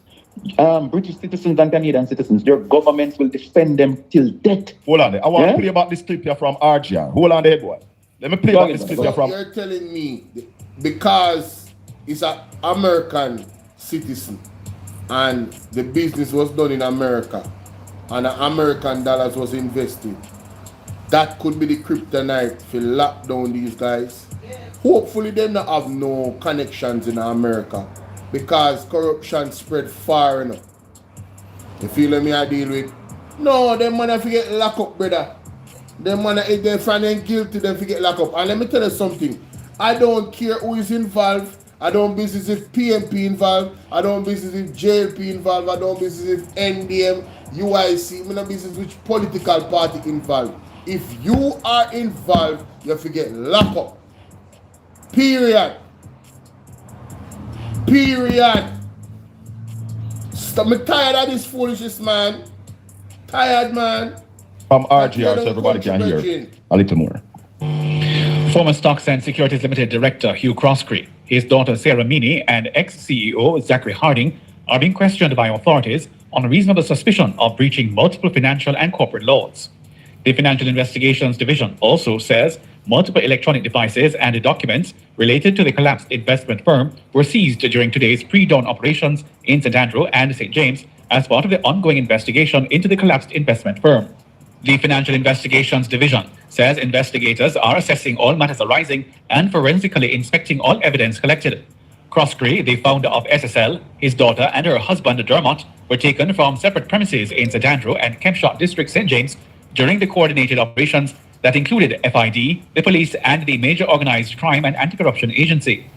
British citizens and Canadian citizens. Their governments will defend them till death. Hold on there. I want to play about this clip here from RGR. Hold on there, boy. Let me play about this clip here from. You're telling me because it's an American citizen and the business was done in America and American dollars was invested, that could be the kryptonite for lock down these guys. Hopefully they not have no connections in America because corruption spread far enough. You feel me I deal with? No, them man have to get locked up, brother. Them man, if they find them guilty, they forget lock up. And let me tell you something. I don't care who is involved. I don't business if PMP involved. I don't business if JLP involved. I don't business if NDM, UIC. I don't business which political party involved. If you are involved, you forget lock up. Period. Stop. Me tired of this foolishness, man. Tired, man. From RGR, so everybody can hear a little more. Former Stocks and Securities Limited Director Hugh Crosby, his daughter Sarah Meany, and ex-CEO Zachary Harding are being questioned by authorities on reasonable suspicion of breaching multiple financial and corporate laws. The Financial Investigations Division also says multiple electronic devices and documents related to the collapsed investment firm were seized during today's pre-dawn operations in St. Andrew and St. James as part of the ongoing investigation into the collapsed investment firm. The Financial Investigations Division says investigators are assessing all matters arising and forensically inspecting all evidence collected. Crosby, the founder of SSL, his daughter and her husband Dermot were taken from separate premises in St. Andrew and Kempshot District, St. James, during the coordinated operations that included FID, the police, and the Major Organized Crime and Anti-Corruption Agency.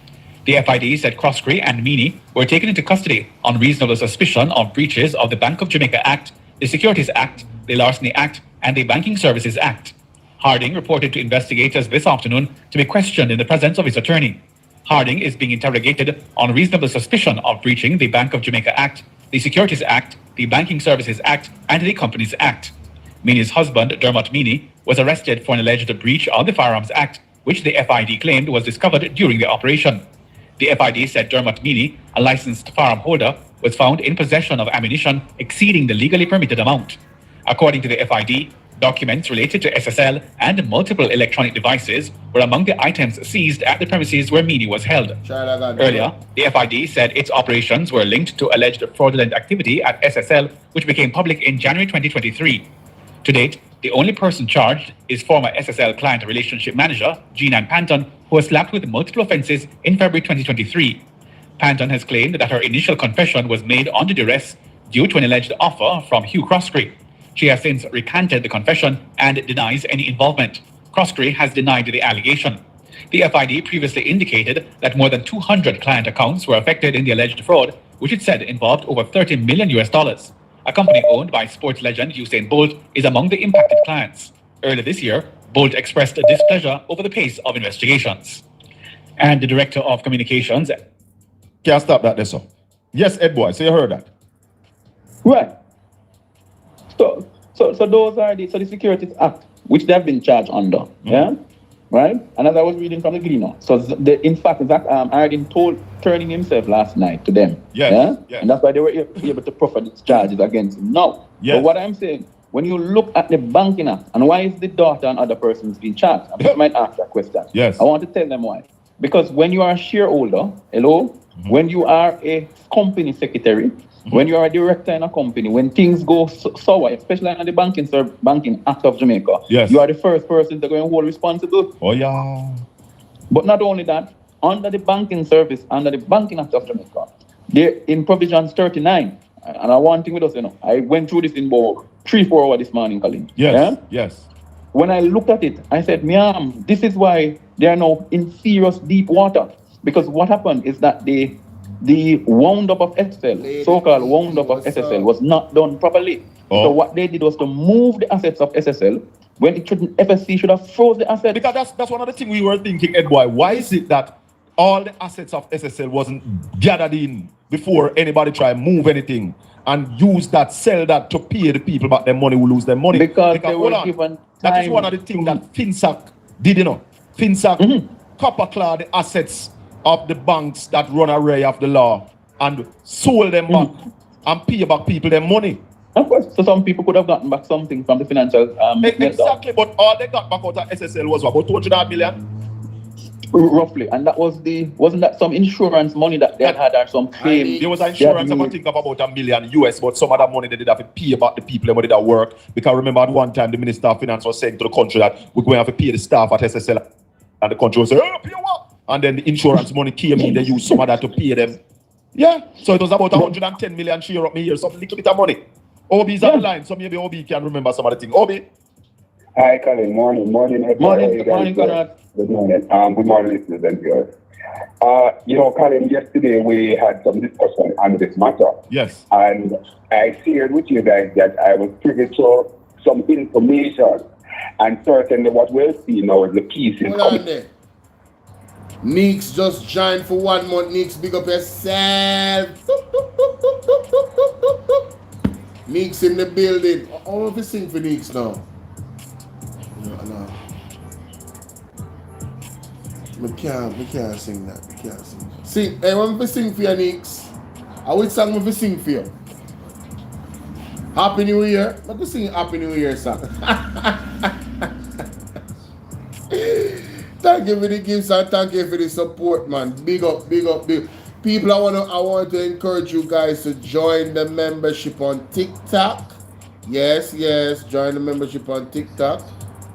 The FID said Crosby and Meany were taken into custody on reasonable suspicion of breaches of the Bank of Jamaica Act, the Securities Act, the Larceny Act, and the Banking Services Act. Harding reported to investigators this afternoon to be questioned in the presence of his attorney. Harding is being interrogated on reasonable suspicion of breaching the Bank of Jamaica Act, the Securities Act, the Banking Services Act, and the Companies Act. Meany's husband, Dermot Meany, was arrested for an alleged breach of the Firearms Act, which the FID claimed was discovered during the operation. The FID said Dermot Meany, a licensed firearm holder, was found in possession of ammunition exceeding the legally permitted amount. According to the FID, documents related to SSL and multiple electronic devices were among the items seized at the premises where Meany was held. Earlier, the FID said its operations were linked to alleged fraudulent activity at SSL, which became public in January 2023. To date, the only person charged is former SSL client relationship manager, Jean-Ann Panton, who was slapped with multiple offenses in February 2023. Panton has claimed that her initial confession was made under duress due to an alleged offer from Hugh Crosby. She has since recanted the confession and denies any involvement. Crosby has denied the allegation. The FID previously indicated that more than 200 client accounts were affected in the alleged fraud, which it said involved over $30 million. A company owned by sports legend Usain Bolt is among the impacted clients. Earlier this year, Bolt expressed displeasure over the pace of investigations. And the Director of Communications... Can't stop that there, sir. Yes, Ed Boy, so you heard that. Right. So those are the Securities Act, which they have been charged under. Yeah? Right? And as I was reading from the Gleaner, so in fact, Zach Ardin told turning himself last night to them. Yes. Yeah? Yes. And that's why they were able to proffer these charges against him. Now, Yes. but what I'm saying, when you look at the Banking Act, and why is the daughter and other persons being charged? I might ask that question. Yes. I want to tell them why. Because when you are a shareholder, when you are a company secretary, when you are a director in a company, when things go sour, especially under the Banking Act of Jamaica, yes. you are the first person to go and hold responsible. Oh, yeah. But not only that, under the banking service, under the Banking Act of Jamaica, they're in provisions 39. And I want thing with us, I went through this in about 3-4 hours this morning, Colin. Yes, yeah? yes. When I looked at it, I said, this is why they are now in serious deep water. Because what happened is that the wound up of SSL, so-called wound up of SSL, was not done properly. Oh. So what they did was to move the assets of SSL when it shouldn't. FSC should have froze the assets. Because that's one of the things we were thinking, Ed Boy. Why is it that all the assets of SSL wasn't gathered in before anybody try to move anything and use that, sell that to pay the people back their money who lose their money? Because they were given time. That is one of the things that FinSac did, FinSac copper-clawed the assets of the banks that run array of the law and sold them back and pay back people their money. Of course, so some people could have gotten back something from the financial exactly, but all they got back out of SSL was about 200 million? Roughly, and that was wasn't that some insurance money that they had or some claim? There was insurance of I think of about $1 million US, but some of that money they did have to pay back the people who did that work. Because remember at one time the Minister of Finance was saying to the country that we're going to have to pay the staff at SSL, and the country was saying, pay what? And then the insurance money came in, they used some of that to pay them. Yeah, so it was about 110 million share up me here, some little bit of money. Obi's on the line, so maybe Obi can remember some of the things. Obi? Hi, Colin. Morning, Conrad. Good morning. Good morning, listeners and viewers. Colin, yesterday we had some discussion on this matter. Yes. And I shared with you guys that I was privy to some information, and certainly what we'll see now is the pieces coming. Neeks just joined for 1 month. Neeks, big up yourself. Neeks in the building. I want to sing for Neeks now. No. I can't sing that. I can't sing. Sing. I want to sing for you, Neeks. I will sing to sing for you. Happy New Year. Let me sing Happy New Year song. Thank you for the gifts and thank you for the support, man. Big up. People, I want to encourage you guys to join the membership on TikTok. Yes, join the membership on TikTok.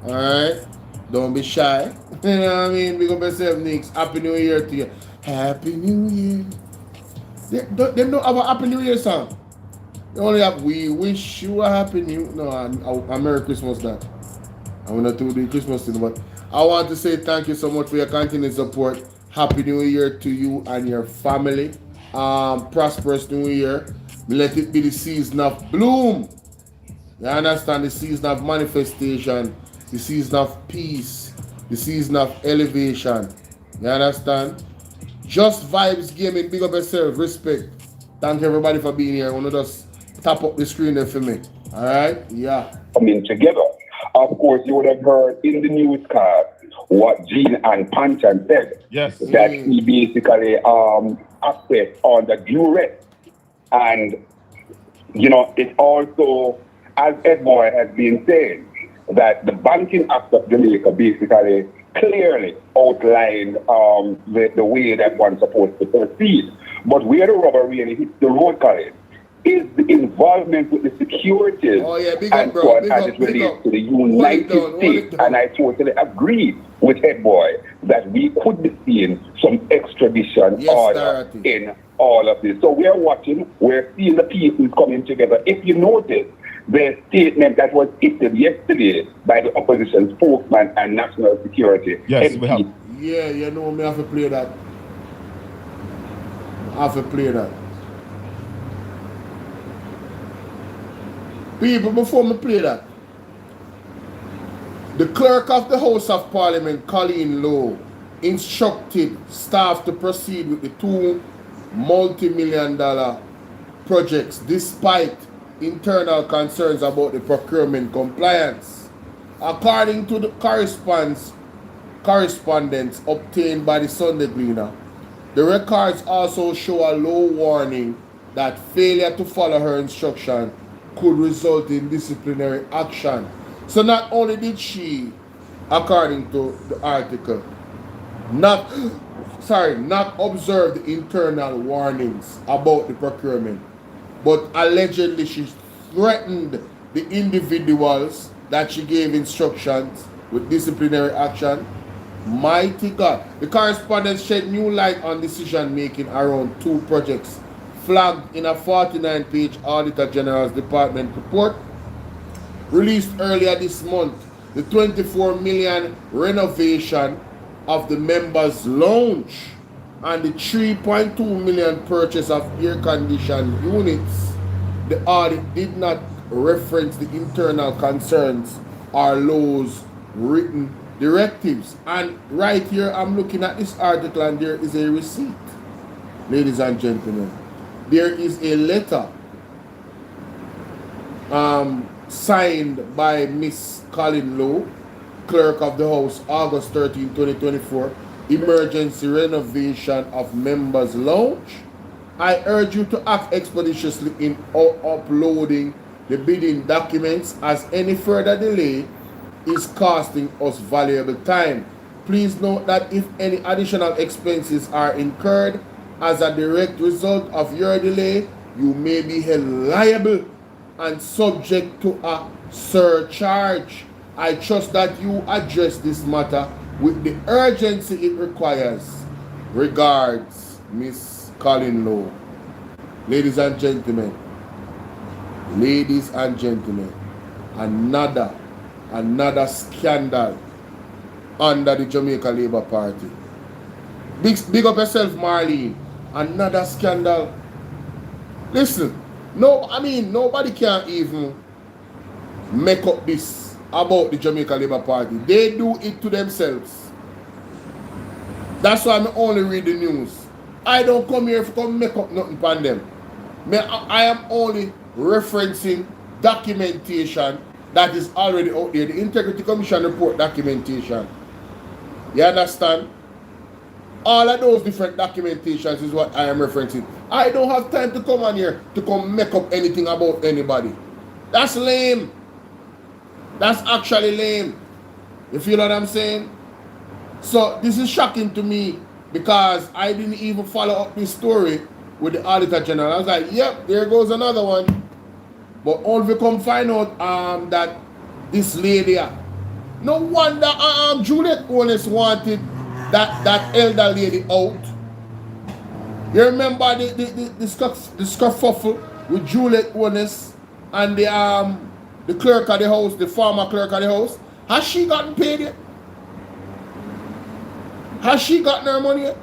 Alright? Don't be shy. You know what I mean? Big up yourself, Nicks. Happy New Year to you. Happy New Year. They don't have a Happy New Year song. They only have We Wish You a Happy New... No, a Merry Christmas that. I want to do the Christmas thing, but I want to say thank you so much for your continued support. Happy New Year to you and your family. Prosperous New Year. Let it be the season of bloom. You understand? The season of manifestation. The season of peace. The season of elevation. You understand? Just Vibes Gaming. Big up yourself. Respect. Thank everybody for being here. I want to just tap up the screen there for me. Alright? Yeah. Coming together. Of course, you would have heard in the newscast what Gene and Panchan said. Yes. That he basically acted on the duress. And, it also, as Ed Boy has been saying, that the Banking Act of Jamaica basically clearly outlined the way that one's supposed to proceed. But where the rubber really hits the road, Colin, is the involvement with the securities and so on as it relates to the United States. And I totally agree with Head Boy that we could be seeing some extradition order in all of this. So we are watching, we're seeing the pieces coming together. If you notice, the statement that was issued yesterday by the opposition spokesman and national security. Yes, we have. Yeah, me have to play that. People, before me play that, the clerk of the House of Parliament, Colleen Lowe, instructed staff to proceed with the two multi-million-dollar projects despite internal concerns about the procurement compliance. According to the correspondence obtained by the Sunday Gleaner, the records also show a low warning that failure to follow her instruction could result in disciplinary action. So not only did she, according to the article, not observe the internal warnings about the procurement, but allegedly she threatened the individuals that she gave instructions with disciplinary action. Mighty God. The correspondence shed new light on decision making around two projects flagged in a 49-page Auditor General's Department report released earlier this month. The 24 million renovation of the members' lounge and the 3.2 million purchase of air-conditioned units. The audit did not reference the internal concerns or Lowe's written directives. And right here, I'm looking at this article and there is a receipt. Ladies and gentlemen, there is a letter signed by Miss Colleen Lowe, Clerk of the House, August 13, 2024, emergency renovation of members' lounge. I urge you to act expeditiously in uploading the bidding documents, as any further delay is costing us valuable time. Please note that if any additional expenses are incurred as a direct result of your delay, you may be held liable and subject to a surcharge. I trust that you address this matter with the urgency it requires. Regards, Miss Colleen Lowe. Ladies and gentlemen, another scandal under the Jamaica Labour Party. Big up yourself, Marlene. Another scandal. Listen, nobody can even make up this about the Jamaica Labour Party. They do it to themselves. That's why I only read the news. I don't come here to come make up nothing upon them. I am only referencing documentation that is already out there. The Integrity Commission report documentation. You understand? All of those different documentations is what I am referencing. I don't have time to come on here to come make up anything about anybody. That's lame. That's actually lame. You feel what I'm saying? So this is shocking to me because I didn't even follow up this story with the Auditor General. I was like, yep, there goes another one. But only we come find out that this lady, no wonder Juliet Owens wanted that elder lady out. You remember the scuffle with Juliet Owens and the clerk of the house, the former clerk of the house? Has she gotten paid yet? Has she gotten her money yet?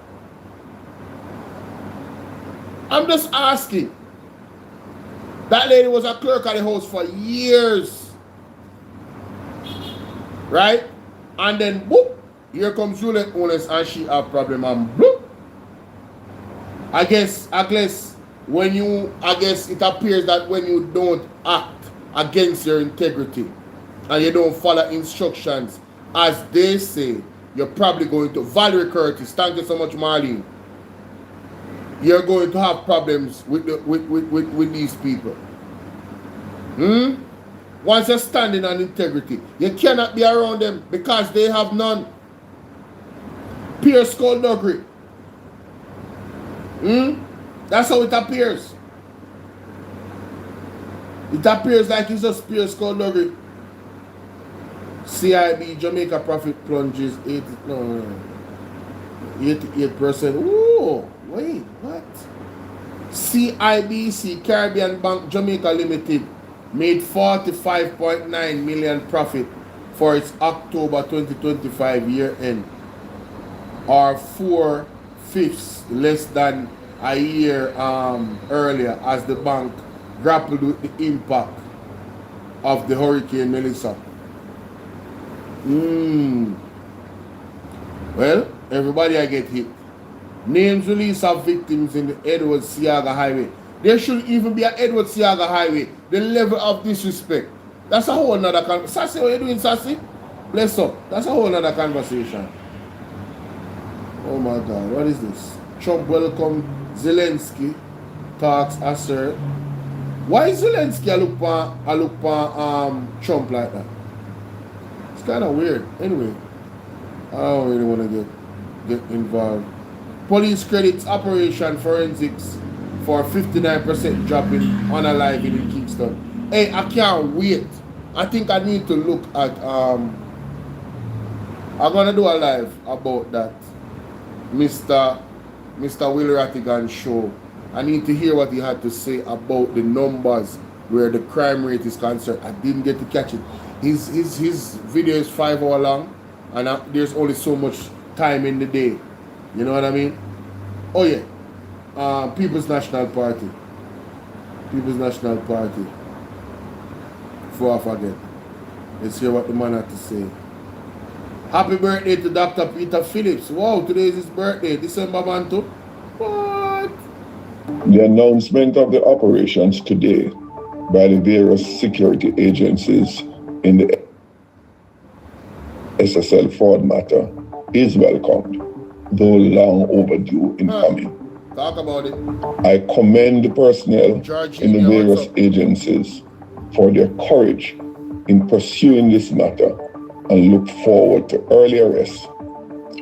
I'm just asking. That lady was a clerk of the house for years. Right? And then, whoop, here comes Juliet Owens and she have problem and bloop. I guess it appears that when you don't act against your integrity and you don't follow instructions, as they say, you're probably going to, Valerie Curtis, thank you so much, Marlene. You're going to have problems with these people. Once you're standing on integrity, you cannot be around them because they have none. Pure skullduggery. That's how it appears. It appears like it's just pure skullduggery. CIB Jamaica profit plunges 88%. Ooh, wait, what? CIBC Caribbean Bank Jamaica Limited made 45.9 million profit for its October 2025 year end, or 4/5 less than a year earlier, as the bank grappled with the impact of the Hurricane Melissa. Well, everybody I get hit. Names release of victims in the Edward Seaga Highway. There should even be an Edward Seaga Highway. The level of disrespect. That's a whole nother conversation. Sassy, what are you doing, Sassy? Bless up. That's a whole nother conversation. Oh my God, what is this? Trump welcome Zelensky. Talks assert. Why is Zelensky I look for Trump like that? It's kind of weird. Anyway, I don't really want to get involved. Police credits Operation Forensics for 59% drop in unaliving in Kingston. Hey, I can't wait. I think I need to look at I'm gonna do a live about that Mr. Will Rattigan show. I need to hear what he had to say about the numbers where the crime rate is concerned. I didn't get to catch it. His video is 5 hours long, and there's only so much time in the day. You know what I mean? Oh yeah, People's National Party. People's National Party. Before I forget, let's hear what the man had to say. Happy birthday to Dr. Peter Phillips. Wow, today is his birthday, December 1 too. What? The announcement of the operations today by the various security agencies in the SSL fraud matter is welcomed, though long overdue in coming. Talk about it. I commend the personnel in the various agencies for their courage in pursuing this matter and look forward to early arrest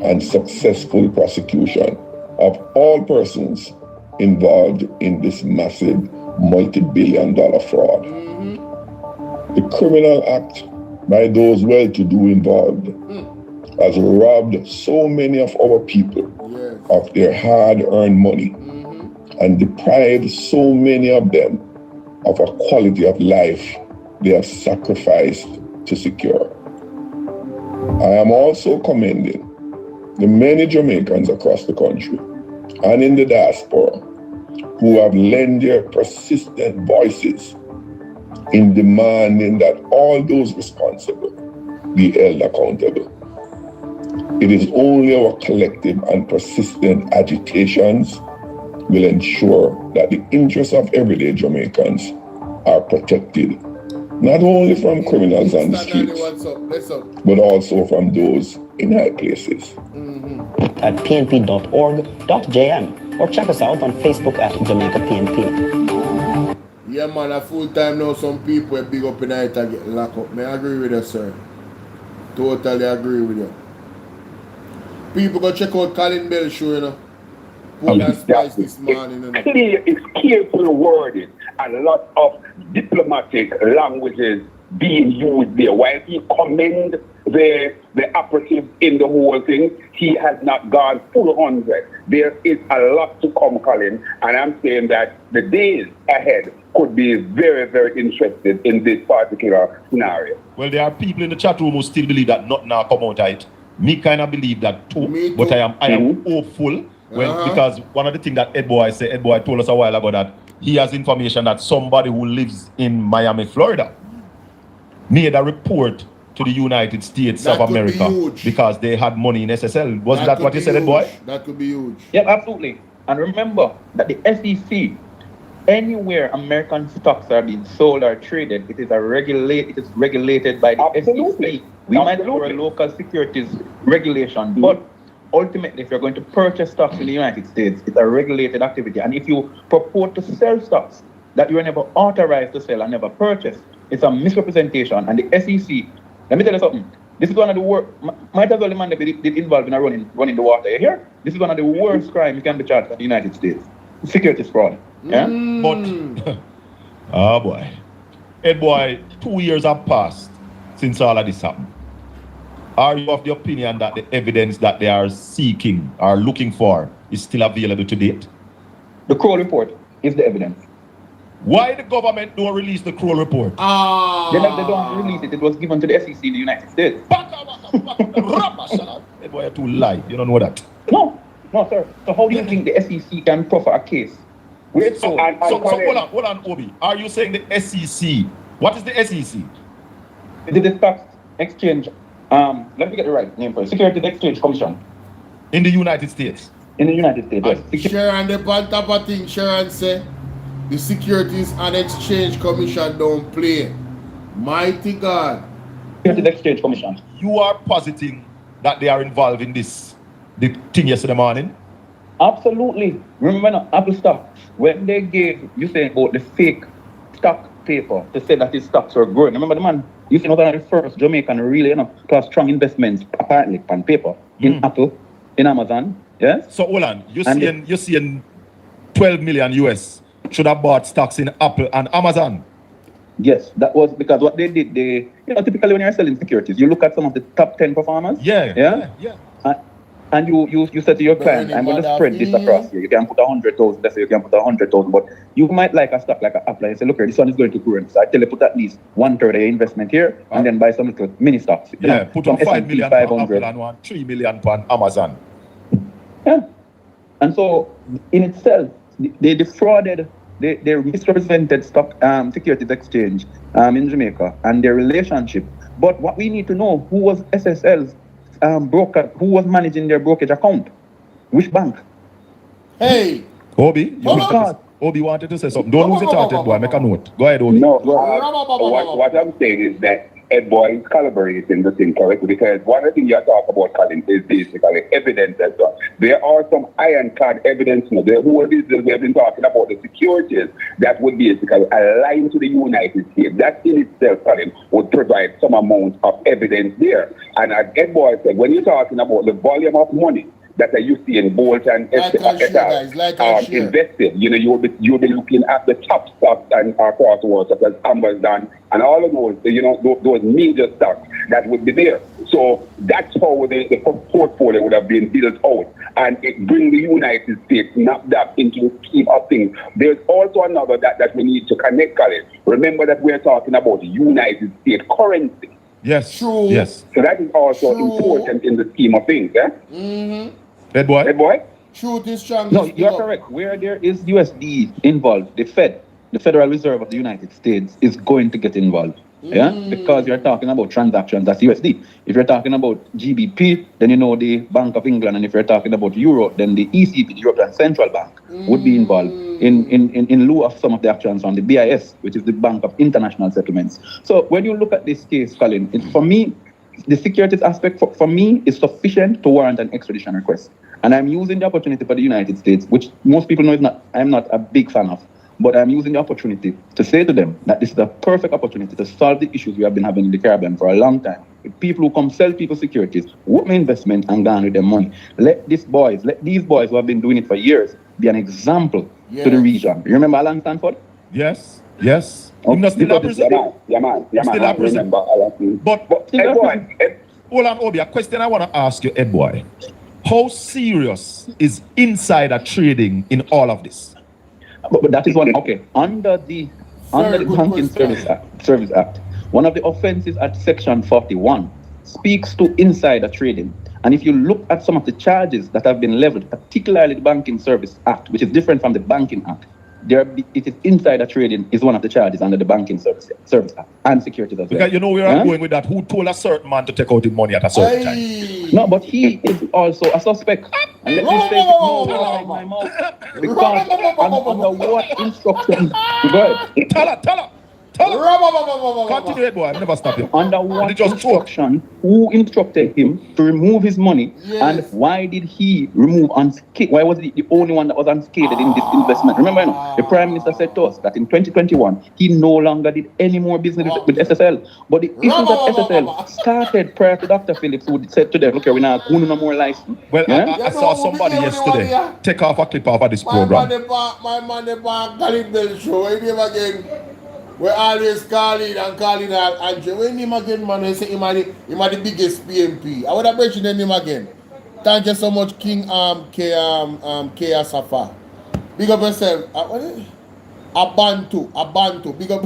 and successful prosecution of all persons involved in this massive multi-billion-dollar fraud. The criminal act by those well-to-do involved has robbed so many of our people of their hard-earned money and deprived so many of them of a quality of life they have sacrificed to secure. I am also commending the many Jamaicans across the country and in the diaspora who have lent their persistent voices in demanding that all those responsible be held accountable. It is only our collective and persistent agitations will ensure that the interests of everyday Jamaicans are protected, not only from criminals on the streets, but also from those in high places. At pnp.org.jm or check us out on Facebook at Jamaica PNP. Yeah man, a full time now some people big up in the night and get locked up. I agree with you, sir. Totally agree with you. People go check out Colin Bell show, you know. Put that spice this morning, you know. It's carefully worded and a lot of diplomatic languages being used there. While he commend the operative in the whole thing, he has not gone full 100. There is a lot to come, Colin, and I'm saying that the days ahead could be very, very interested in this particular scenario. Well, there are people in the chat room who still believe that nothing now come out of it. Me kind of believe that too. But I am hopeful because one of the things that Ed Boy told us a while ago that he has information that somebody who lives in Miami, Florida, made a report to the United States of America because they had money in SSL. Wasn't that what you said, Ed Boy? That could be huge. Yep, absolutely. And remember that the SEC, anywhere American stocks are being sold or traded, it is regulated by the SEC. We might have a local securities regulation, but ultimately, if you're going to purchase stocks in the United States, it's a regulated activity. And if you purport to sell stocks that you were never authorized to sell and never purchased, it's a misrepresentation. And the SEC, let me tell you something. This is one of the worst. Might as well the man that did involved in running the water. You hear? This is one of the worst crimes you can be charged in the United States. Securities fraud. Yeah? But, oh boy. Ed Boy, 2 years have passed since all of this happened. Are you of the opinion that the evidence that they are seeking or looking for is still available to date? The Kroll report is the evidence. Why the government don't release the Kroll report? They don't release it. It was given to the SEC in the United States. Ed Boy, you're too light. You don't know that. No, sir. So how do you think the SEC can proffer a case? So hold on, Obi. Are you saying the SEC What is the SEC? It is the Stock Exchange. Let me get the right name first. Securities Exchange Commission. In the United States. In the United States, yes. Sharon, the on top of thing, Sharon say, the Securities and Exchange Commission don't play. Mighty God. Securities Exchange Commission. You are positing that they are involved in this, the thing yesterday morning? Absolutely. Remember now, Apple stocks, when they gave, you saying about the fake stock paper to say that his stocks were growing. Remember the man, you see, not the first Jamaican really, to have strong investments, apparently, on paper, in Apple, in Amazon, yes? So hold on, you're seeing 12 million US should have bought stocks in Apple and Amazon. Yes, that was because what they did, typically when you're selling securities, you look at some of the top 10 performers. Yeah. And you said to your client, I'm going to spread this across here. You can put 100,000, let's say you can put 100,000, but you might like a stock like an Apple and say, look here, this one is going to grow. So I tell you, put at least 1/3 of your investment here and then buy some little mini stocks. Yeah, put on 5 million for Apple and 3 million for Amazon. Yeah. And so in itself, they defrauded, they misrepresented stock securities exchange in Jamaica and their relationship. But what we need to know, who was SSL's broker, who was managing their brokerage account? Which bank? Hey! Obi, Obi wanted to say something. Don't lose it out, boy. Make a note. Go ahead, Obi. No, what I'm saying is that Ed Boy is calibrating the thing correctly, because one of the things you talk about, Colin, is basically evidence as well. There are some ironclad evidence now. We have been talking about the securities that would basically align to the United States. That in itself, Colin, would provide some amount of evidence there. And as Ed Boy said, when you're talking about the volume of money that you see in Bolt and invested, you'll be looking at the top stocks and crosswords such as Amazon and all of those, those major stocks that would be there. So that's how the portfolio would have been built out, and it brings the United States not that into the scheme of things. There's also another that we need to connect, Colin. Remember that we're talking about the United States currency. Yes. True. Yes. So that is also important in the scheme of things, yeah? Mm-hmm. Ed Boy? Truth is strong. No, you're correct. Where there is USD involved, the Federal Reserve of the United States, is going to get involved. Yeah, because you're talking about transactions, that's USD. If you're talking about GBP, then the Bank of England, and if you're talking about Euro, then the ECB, the European Central Bank, would be involved in lieu of some of the actions on the BIS, which is the Bank of International Settlements. So when you look at this case, Colin, for me, the securities aspect for me is sufficient to warrant an extradition request. And I'm using the opportunity for the United States, which most people know I'm not a big fan of. But I'm using the opportunity to say to them that this is a perfect opportunity to solve the issues we have been having in the Caribbean for a long time. With people who come sell people securities, with my investment and gone with their money. Let these boys who have been doing it for years be an example to the region. You remember Alan Stanford? Yes. Still a prison. Yeah, man. Still a prison. But Ed Boy, hold on, Obi, a question I want to ask you, Ed Boy. How serious is insider trading in all of this? But that is one. Okay, under the Banking Service Act, one of the offenses at Section 41 speaks to insider trading. And if you look at some of the charges that have been leveled, particularly the Banking Service Act, which is different from the Banking Act, it is insider trading is one of the charges under the Banking Service Act and securities as well. Because where I'm going with that, who told a certain man to take out his money at a certain time? No, but he is also a suspect. And let me say it in my mouth. Because under what instructions? Go ahead. Tell her. Continue, Ed Boy. I've never stopped you. Under what instruction? Who instructed him to remove his money? Yes. And why did he remove unscathed? Why was he the only one that was unscathed in this investment? Remember, the Prime Minister said to us that in 2021 he no longer did any more business with SSL. But the issues that SSL started prior to Dr. Phillips, who said to them, "Look, we're not going no more license." Well, I saw somebody yesterday take off a clip of this program. My man, the Khalid Bell show, again. We always calling Andrew. When him again, man, we say him are the biggest PMP. I would have mentioned him again. Thank you so much, King K Asafa. Big up yourself. Abantu. Big up.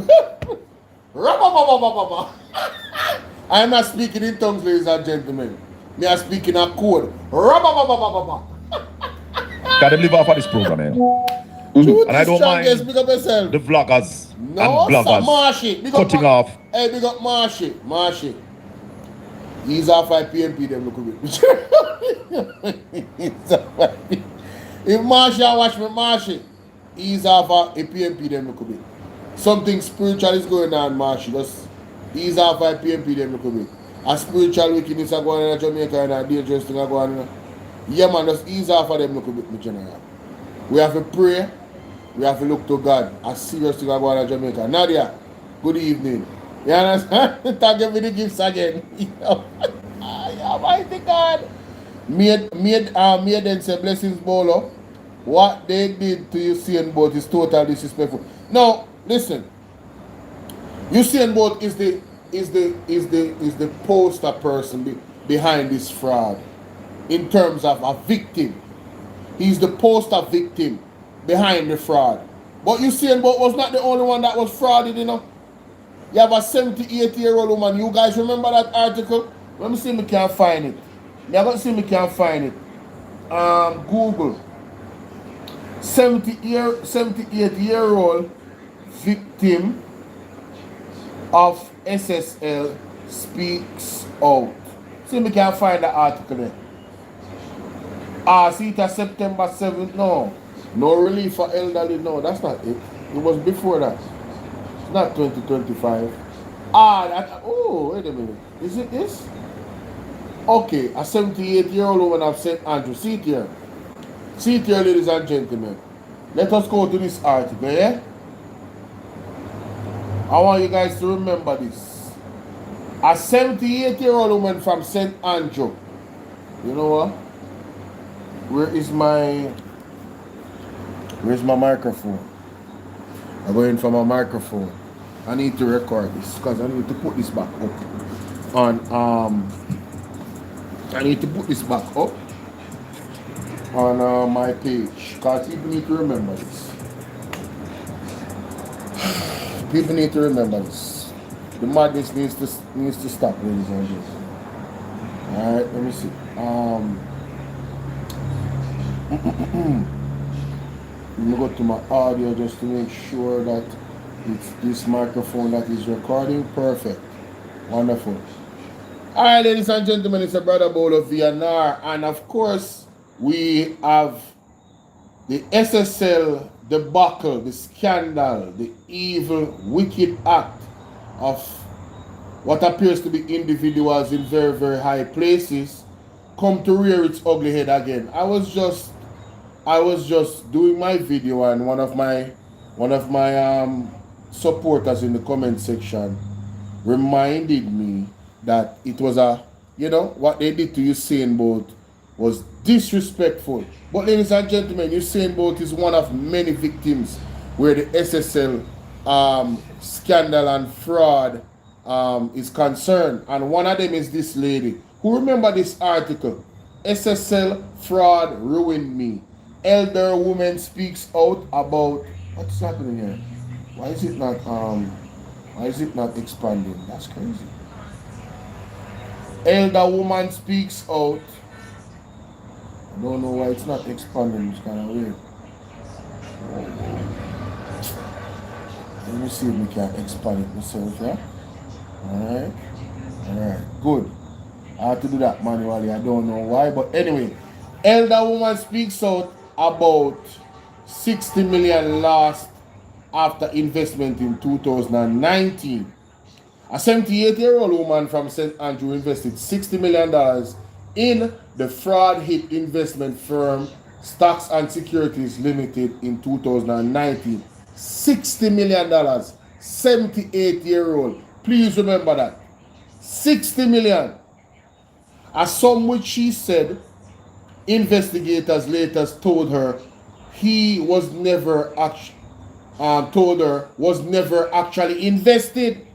I am not speaking in tongues, ladies and gentlemen. Me are speaking a code. Can them live off of this program, And I don't mind the vloggers No, and bloggers Marshy. cutting off. Hey, big up Marshy. Marshy. He's off by PNP them look a bit. If Marshy watch me, Marshy, he's off a PNP them look a bit. Something spiritual is going on, Marshy. Just he's off by PNP them look a bit. A spiritual wickedness are going on in Jamaica and a dangerous thing are going on. Yeah man, just ease off of them look a bit, my general. We have to pray. We have to look to God. A serious thing are going on in Jamaica. Nadia, good evening. You understand? Thank me the gifts again. Yeah, mighty God. Made them say blessings, Bolo. What they did to Usain Bolt is totally disrespectful. Now, listen. Usain Bolt is the poster person behind this fraud. In terms of a victim. He's the poster victim behind the fraud. But Usain Bolt was not the only one that was frauded, you know. You have a 78-year-old woman. You guys remember that article? Let me see if I can find it. Let me see if I can find it. Google. 78-year-old victim of SSL speaks out. See if I can find the article there. See it as September 7th. No relief for elderly. No, that's not it. It was before that. It's not 2025. Oh, wait a minute. Is it this? Okay, a 78-year-old woman of St. Andrew. See it here. See it here, ladies and gentlemen. Let us go to this article, yeah? I want you guys to remember this. A 78-year-old woman from St. Andrew. You know what? Where's my microphone? I'm going for my microphone. I need to record this because I need to put this back up on my page because people need to remember this. People need to remember this. The madness needs to stop, ladies and gentlemen. Alright, let me see. Let me go to my audio just to make sure that it's this microphone that is recording. Perfect. Wonderful. Alright, ladies and gentlemen, it's a brother Bolo VNR, and of course we have the SSL debacle, the scandal, the evil, wicked act of what appears to be individuals in very, very high places come to rear its ugly head again. I was just doing my video, and one of my supporters in the comment section reminded me that it was what they did to Usain Bolt was disrespectful. But ladies and gentlemen, Usain Bolt is one of many victims where the SSL scandal and fraud is concerned, and one of them is this lady. Who remember this article? SSL fraud ruined me. Elder woman speaks out about what's happening here. Why is it not expanding? That's crazy. Elder woman speaks out. I don't know why it's not expanding. It's kind of weird. Let me see if we can expand it myself, yeah? Alright, good. I have to do that manually. I don't know why, but anyway, elder woman speaks out about 60 million lost after investment in 2019. A 78-year-old woman from St. Andrew invested $60 million in the fraud hit investment firm Stocks and Securities Limited in 2019. $60 million. 78-year-old. Please remember that. 60 million. A sum which she said investigators later told her was never actually invested.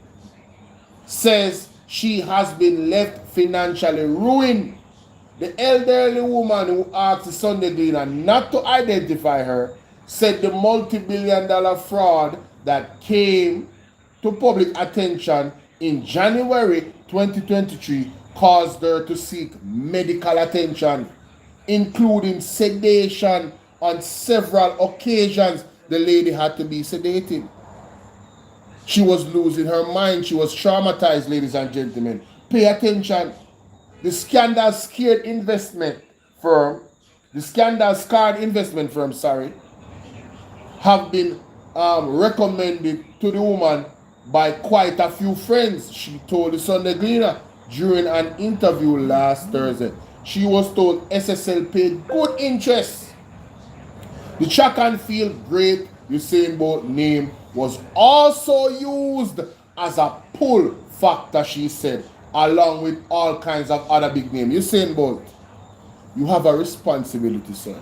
Says she has been left financially ruined. The elderly woman who asked the Sunday Gleaner not to identify her said the multi-billion-dollar fraud that came to public attention in January 2023 caused her to seek medical attention, including sedation. On several occasions, the lady had to be sedated. She was losing her mind. She was traumatized, ladies and gentlemen. Pay attention. The scandal scarred investment firm, have been recommended to the woman by quite a few friends, she told the Sunday Gleaner during an interview last Thursday. She was told SSL paid good interest. The track and field great Usain Bolt name was also used as a pull factor, she said, along with all kinds of other big names. Usain Bolt, you have a responsibility, sir,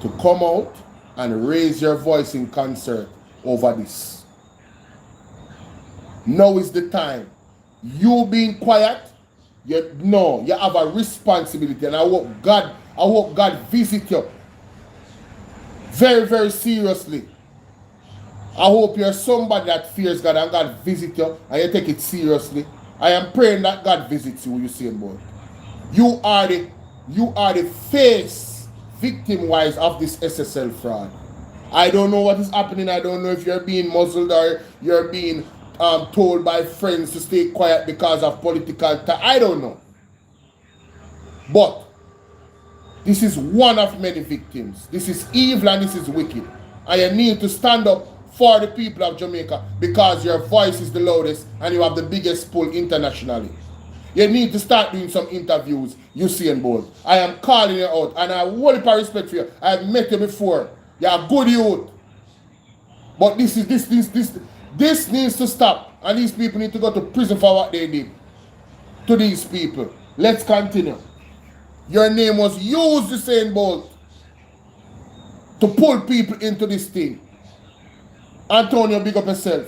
to come out and raise your voice in concert over this. Now is the time. You being quiet, you have a responsibility, and I hope God visit you very, very seriously. I hope you're somebody that fears God and God visit you and you take it seriously. I am praying that God visits you, Usain Bolt. You are the face, victim-wise, of this SSL fraud. I don't know what is happening. I don't know if you're being muzzled or you're being told by friends to stay quiet because of political I don't know. But this is one of many victims. This is evil and this is wicked. And you need to stand up for the people of Jamaica because your voice is the loudest and you have the biggest pull internationally. You need to start doing some interviews, Usain Bolt. I am calling you out and I have whole heap of respect for you. I have met you before. You're a good youth. But this needs to stop. And these people need to go to prison for what they did to these people. Let's continue. Your name was used, Usain Bolt, to pull people into this thing. Antonio, big up yourself.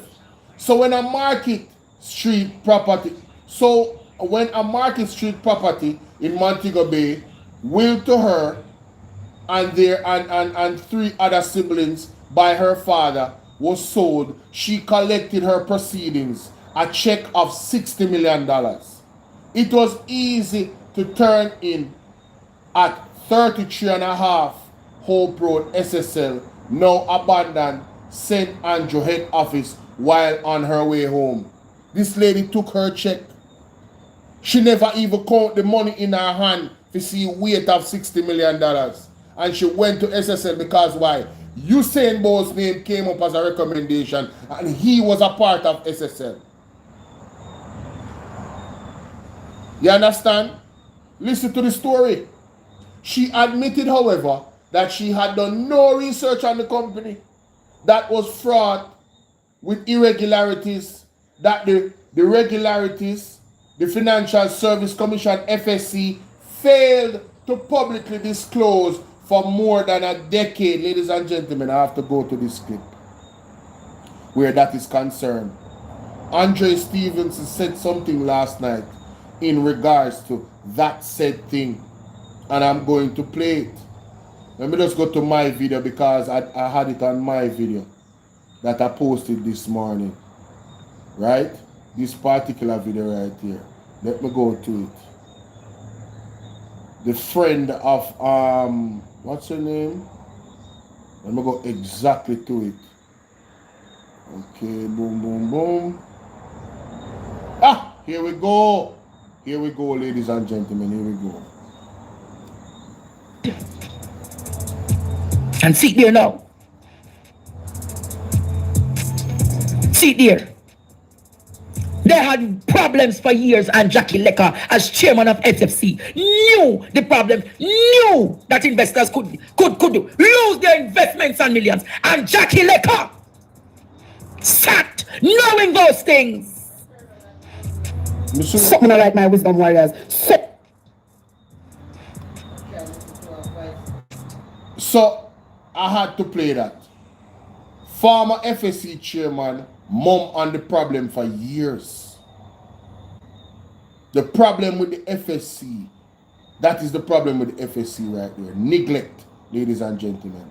So when a Market Street property in Montego Bay willed to her and three other siblings by her father was sold, she collected her proceedings, a check of $60 million. It was easy to turn in at 33.5 Hope Road SSL, now abandoned St. Andrew head office while on her way home. This lady took her check. She never even count the money in her hand to see weight of $60 million. And she went to SSL because why? Usain Bolt's name came up as a recommendation and he was a part of SSL. You understand? Listen to the story. She admitted, however, that she had done no research on the company, that was fraught with irregularities, that the regularities, the Financial Service Commission, FSC, failed to publicly disclose for more than a decade. Ladies and gentlemen, I have to go to this clip where that is concerned. Andre Stevenson said something last night in regards to that said thing, and I'm going to play it. Let me just go to my video because I had it on my video that I posted this morning. Right? This particular video right here. Let me go to it. The friend of, what's her name? Let me go exactly to it. Okay, boom, boom, boom. Ah, here we go. Here we go, ladies and gentlemen, here we go. And sit there now. Sit there. They had problems for years, and Jackie Lecker, as chairman of SFC, knew the problem, knew that investors could lose their investments and millions. And Jackie Lecker sat knowing those things. Something like my wisdom warriors. So I had to play that. Former FSC chairman mum on the problem for years. The problem with the FSC, that is the problem with the FSC right there. Neglect, ladies and gentlemen.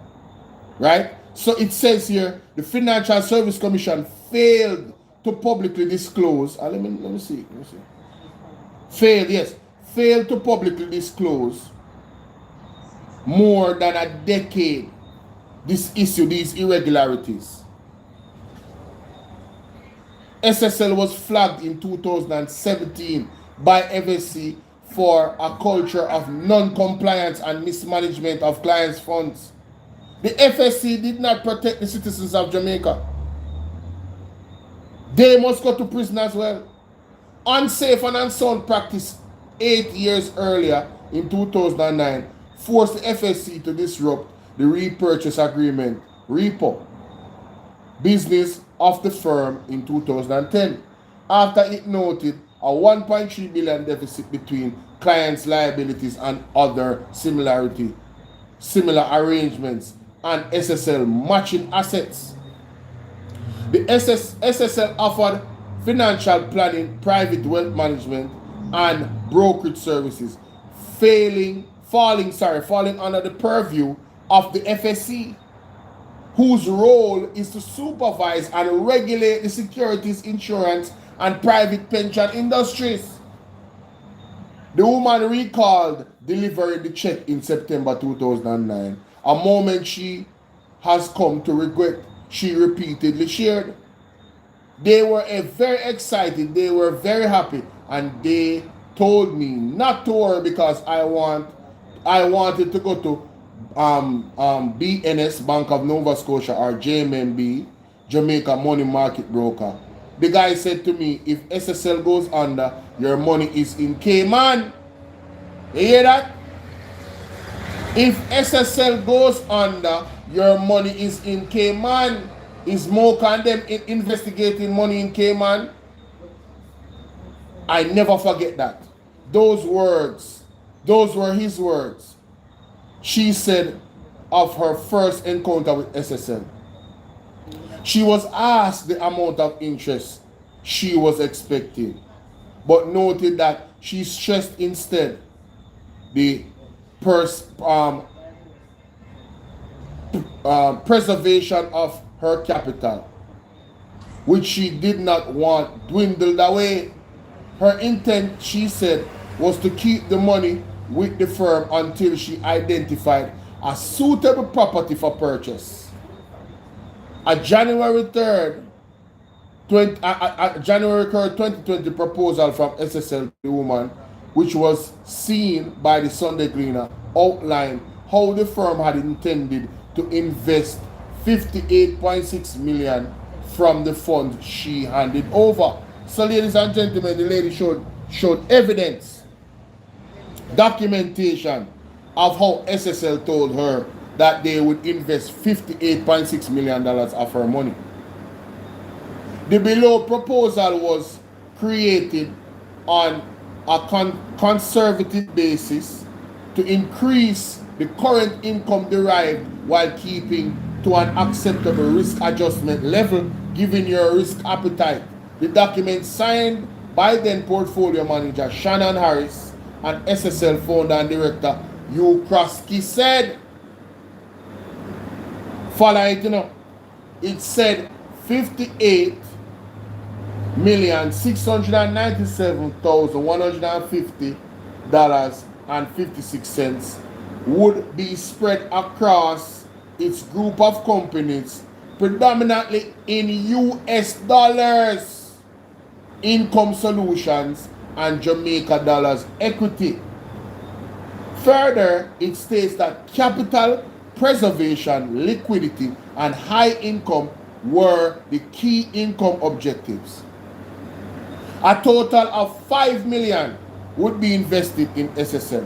Right? So it says here, the Financial Service Commission failed to publicly disclose. Let me see. Failed to publicly disclose more than a decade this issue, these irregularities. SSL was flagged in 2017 by FSC for a culture of non-compliance and mismanagement of clients' funds. The FSC did not protect the citizens of Jamaica. They must go to prison as well. Unsafe and unsound practice 8 years earlier in 2009 forced the FSC to disrupt the repurchase agreement, repo, business of the firm in 2010 after it noted a 1.3 billion deficit between clients' liabilities and other similar arrangements and SSL matching assets. The SSL offered financial planning, private wealth management, and brokerage services, falling under the purview of the FSC, whose role is to supervise and regulate the securities, insurance, and private pension industries. The woman recalled delivering the check in September 2009, a moment she has come to regret, she repeatedly shared. They were very excited, they were very happy, and they told me not to worry because I wanted to go to BNS, Bank of Nova Scotia, or JMMB, Jamaica Money Market Broker. The guy said to me, if SSL goes under, your money is in Cayman. You hear that? If SSL goes under, your money is in Cayman. Is Mo Condemn investigating money in Cayman? I never forget that. Those were his words. She said of her first encounter with SSL. She was asked the amount of interest she was expecting, but noted that she stressed instead the preservation of her capital, which she did not want dwindled away. Her intent, she said, was to keep the money with the firm until she identified a suitable property for purchase. A January 3rd, 2020 proposal from SSL, the woman, which was seen by the Sunday Gleaner, outlined how the firm had intended to invest 58.6 million from the fund she handed over. So, ladies and gentlemen, the lady showed evidence, documentation of how SSL told her that they would invest $58.6 million of her money. The below proposal was created on a conservative basis to increase the current income derived while keeping to an acceptable risk adjustment level given your risk appetite. The document signed by then portfolio manager Shannon Harris and SSL founder and director Hugh Krosky said, follow it, it said $58,697,150.56 would be spread across its group of companies, predominantly in US dollars, Income Solutions, and Jamaica dollars equity. Further, it states that capital preservation, liquidity, and high income were the key income objectives. A total of $5 million would be invested in SSL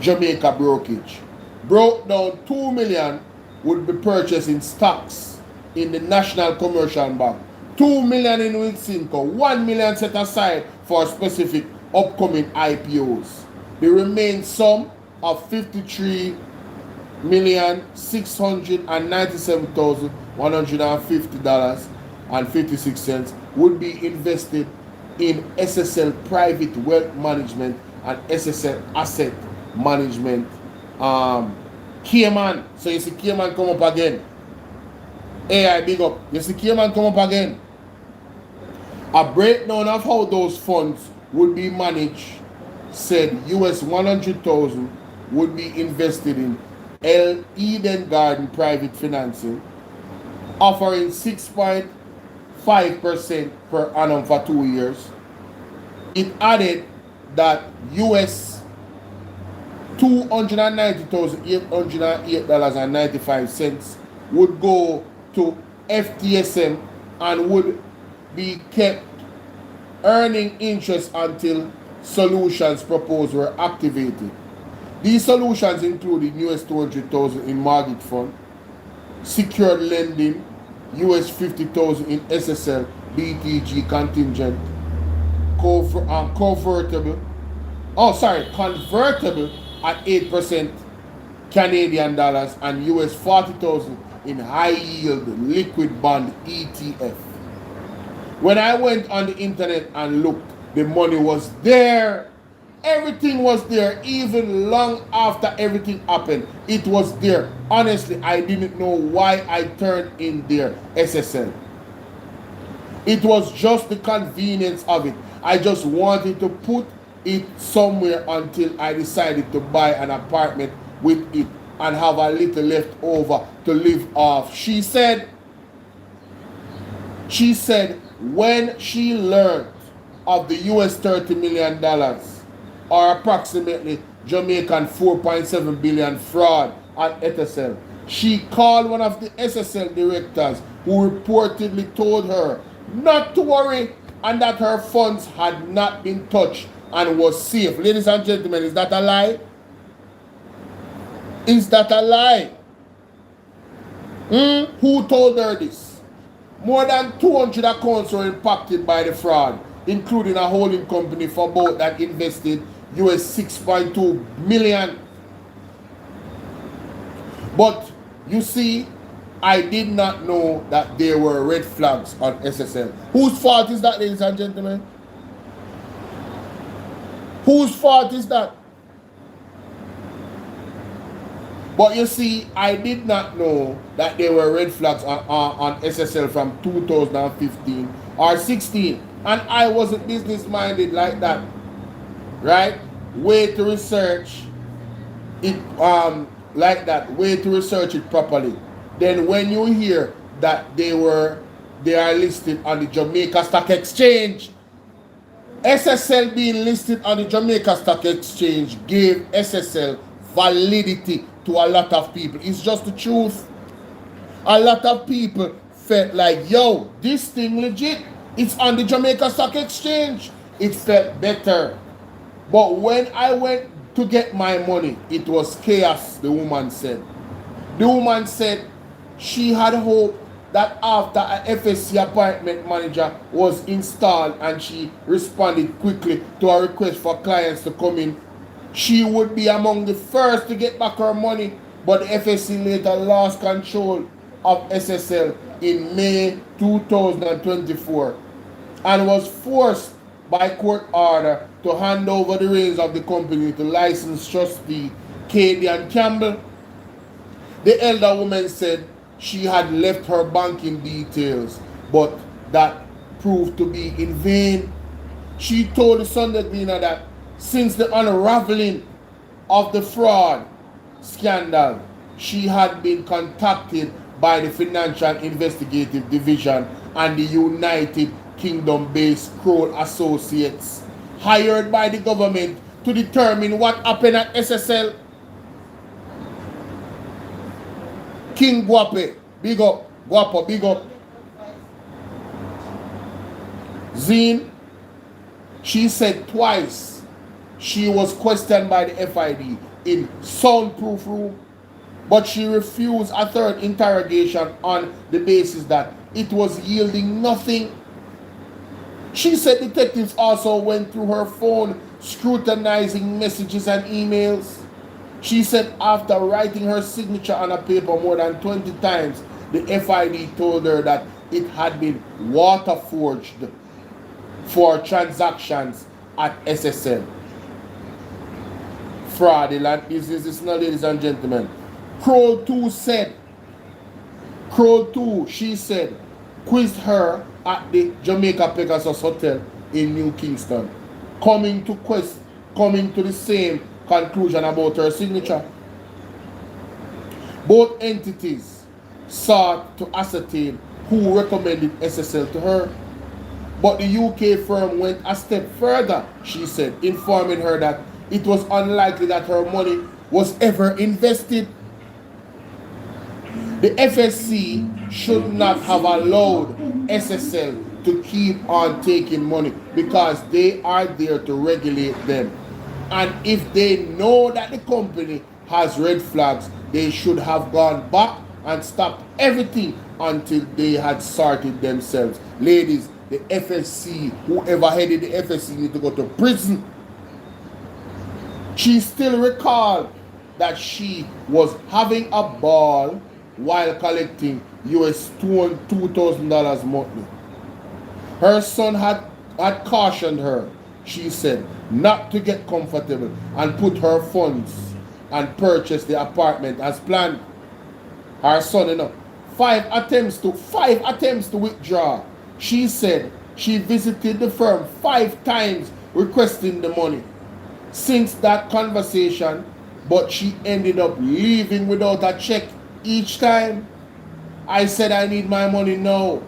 Jamaica brokerage. Broke down, $2 million would be purchased in stocks in the National Commercial Bank, $2 million in Wilsinco, $1 million set aside for specific upcoming IPOs. The remaining sum of $53,697,150.56 would be invested in SSL Private Wealth Management and SSL Asset Management. Cayman. So you see Cayman come up again. AI big up. You see Cayman come up again. A breakdown of how those funds would be managed said US 100,000 would be invested in Eden Garden Private Financing, offering 6.5 5% per annum for 2 years. It added that US $290,808.95 would go to FTSM and would be kept earning interest until solutions proposed were activated. These solutions included US $200,000 in mortgage fund, secured lending, US $50,000 in SSL, BTG contingent, convertible at 8% Canadian dollars, and US $40,000 in high yield liquid bond ETF. When I went on the internet and looked, the money was there. Everything was there, even long after everything happened. It was there. Honestly, I didn't know why I turned in their SSL. It was just the convenience of it. I just wanted to put it somewhere until I decided to buy an apartment with it and have a little left over to live off. She said when she learned of the US $30 million or approximately Jamaican 4.7 billion fraud at SSL, she called one of the SSL directors who reportedly told her not to worry and that her funds had not been touched and was safe. Ladies and gentlemen, is that a lie? Is that a lie? Who told her this? More than 200 accounts were impacted by the fraud, including a holding company for both that invested US 6.2 million. But you see, I did not know that there were red flags on SSL. Whose fault is that, ladies and gentlemen? Whose fault is that? But you see, I did not know that there were red flags on SSL from 2015 or 16. And I wasn't business-minded like that. Right? Way to research it like that. Way to research it properly. Then when you hear that they are listed on the Jamaica Stock Exchange, SSL being listed on the Jamaica Stock Exchange gave SSL validity to a lot of people. It's just the truth. A lot of people felt like, yo, this thing legit. It's on the Jamaica Stock Exchange. It felt better. But when I went to get my money, it was chaos, the woman said. The woman said she had hoped that after a FSC apartment manager was installed and she responded quickly to a request for clients to come in, she would be among the first to get back her money. But the FSC later lost control of SSL in May 2024 and was forced by court order to hand over the reins of the company to licensed trustee Cadian Campbell. The elder woman said she had left her banking details, but that proved to be in vain. She told the Sunday Gleaner that since the unraveling of the fraud scandal, she had been contacted by the Financial Investigative Division and the United Kingdom-based Kroll Associates, hired by the government to determine what happened at SSL. King Guape, big up. Guapo, big up. Zine, she said twice she was questioned by the FID in soundproof room, but she refused a third interrogation on the basis that it was yielding nothing. She said detectives also went through her phone, scrutinizing messages and emails. She said after writing her signature on a paper more than 20 times, the FID told her that it had been water forged for transactions at SSL. Fraudulent business is not, ladies and gentlemen. Kroll 2 said, she said, quizzed her at the Jamaica Pegasus Hotel in New Kingston, coming to the same conclusion about her signature. Both entities sought to ascertain who recommended SSL to her. But the UK firm went a step further, she said, informing her that it was unlikely that her money was ever invested. The FSC should not have allowed SSL to keep on taking money because they are there to regulate them. And if they know that the company has red flags, they should have gone back and stopped everything until they had sorted themselves. Ladies, the FSC, whoever headed the FSC, need to go to prison. She still recalled that she was having a ball while collecting US $2,000 monthly. Her son had cautioned her, she said, not to get comfortable and put her funds and purchase the apartment as planned. Her son, 5 attempts to withdraw. She said she visited the firm 5 times requesting the money. Since that conversation, but she ended up leaving without a check each time. I said I need my money now.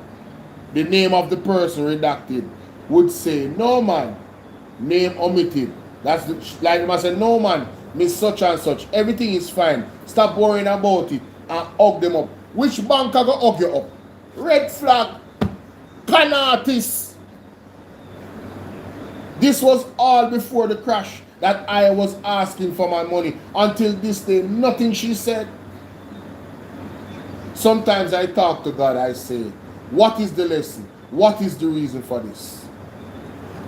The name of the person redacted would say, no man, name omitted. That's like I said, no man, miss such and such. Everything is fine. Stop worrying about it and hug them up. Which bank I go hug you up? Red flag. Con artist. This was all before the crash that I was asking for my money. Until this day, nothing she said. Sometimes I talk to God, I say, what is the lesson? What is the reason for this?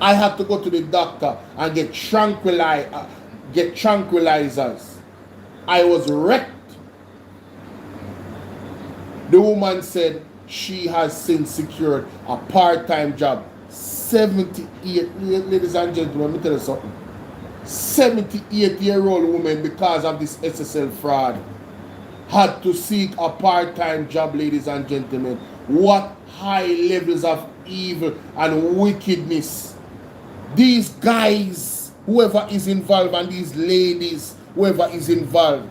I had to go to the doctor and get tranquilizers. I was wrecked. The woman said she has since secured a part-time job. 78, ladies and gentlemen, let me tell you something. 78-year-old woman, because of this SSL fraud, had to seek a part-time job, ladies and gentlemen. What high levels of evil and wickedness. These guys, whoever is involved, and these ladies, whoever is involved,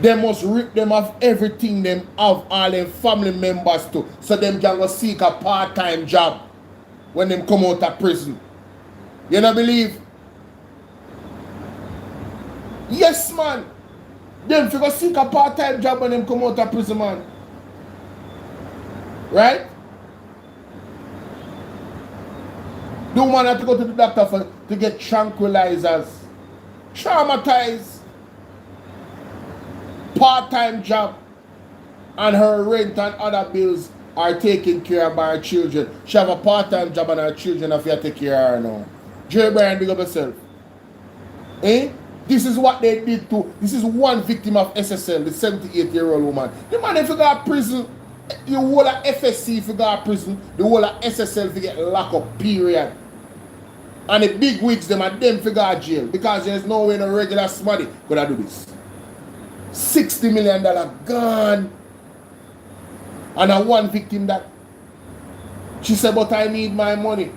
they must rip them off everything them have, all them family members too, so them can go seek a part-time job when them come out of prison. You don't believe? Yes, man. Them figure seek a part-time job when them come out of prison, man. Right? The woman had to go to the doctor to get tranquilizers. Traumatized. Part-time job. And her rent and other bills are taken care of by her children. She have a part-time job and her children have to take care of her now. Jerry Bryan, big up yourself. Eh? This is what they did to, this is one victim of SSL, the 78-year-old woman. The man if you go to prison, the whole of FSC if you go to prison, the whole of SSL if you get locked up, period. And the big wigs them and them if you go to jail. Because there's no way no regular somebody could have do this. $60 million gone. And a one victim that she said, but I need my money.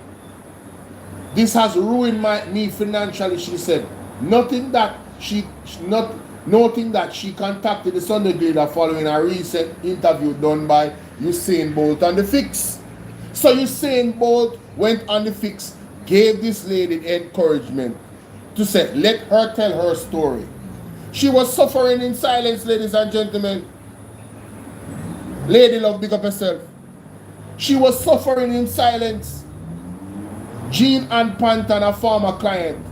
This has ruined me financially, she said. Noting that she contacted the Sunday Leader following a recent interview done by Usain Bolt on the Fix. So Usain Bolt went on the Fix, gave this lady encouragement to say, let her tell her story. She was suffering in silence, ladies and gentlemen. Lady love, big up herself. She was suffering in silence. Jean Ann Panton, a former client,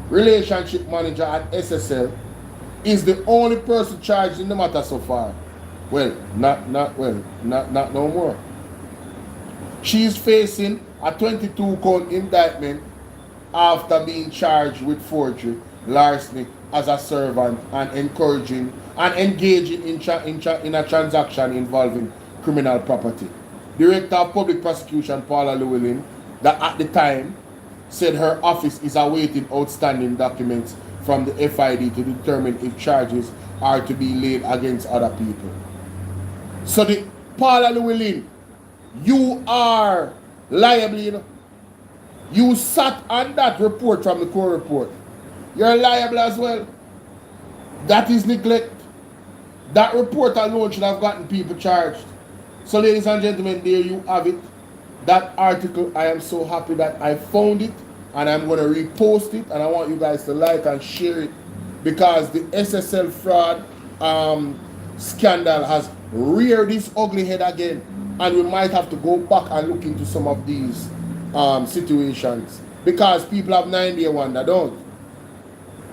relationship manager at SSL, is the only person charged in the matter so far. Well, not no more. She is facing a 22-count indictment after being charged with forgery, larceny as a servant, and engaging in a transaction involving criminal property. Director of Public Prosecution Paula Llewellyn, that at the time said her office is awaiting outstanding documents from the FID to determine if charges are to be laid against other people. So the Paula Llewellyn, you are liable, you know. You sat on that report from the court report. You're liable as well. That is neglect. That report alone should have gotten people charged. So ladies and gentlemen, there you have it. That article, I am so happy that I found it, and I'm going to repost it, and I want you guys to like and share it, because the SSL fraud scandal has reared its ugly head again, and we might have to go back and look into some of these situations, because people have 9-day wonder, don't.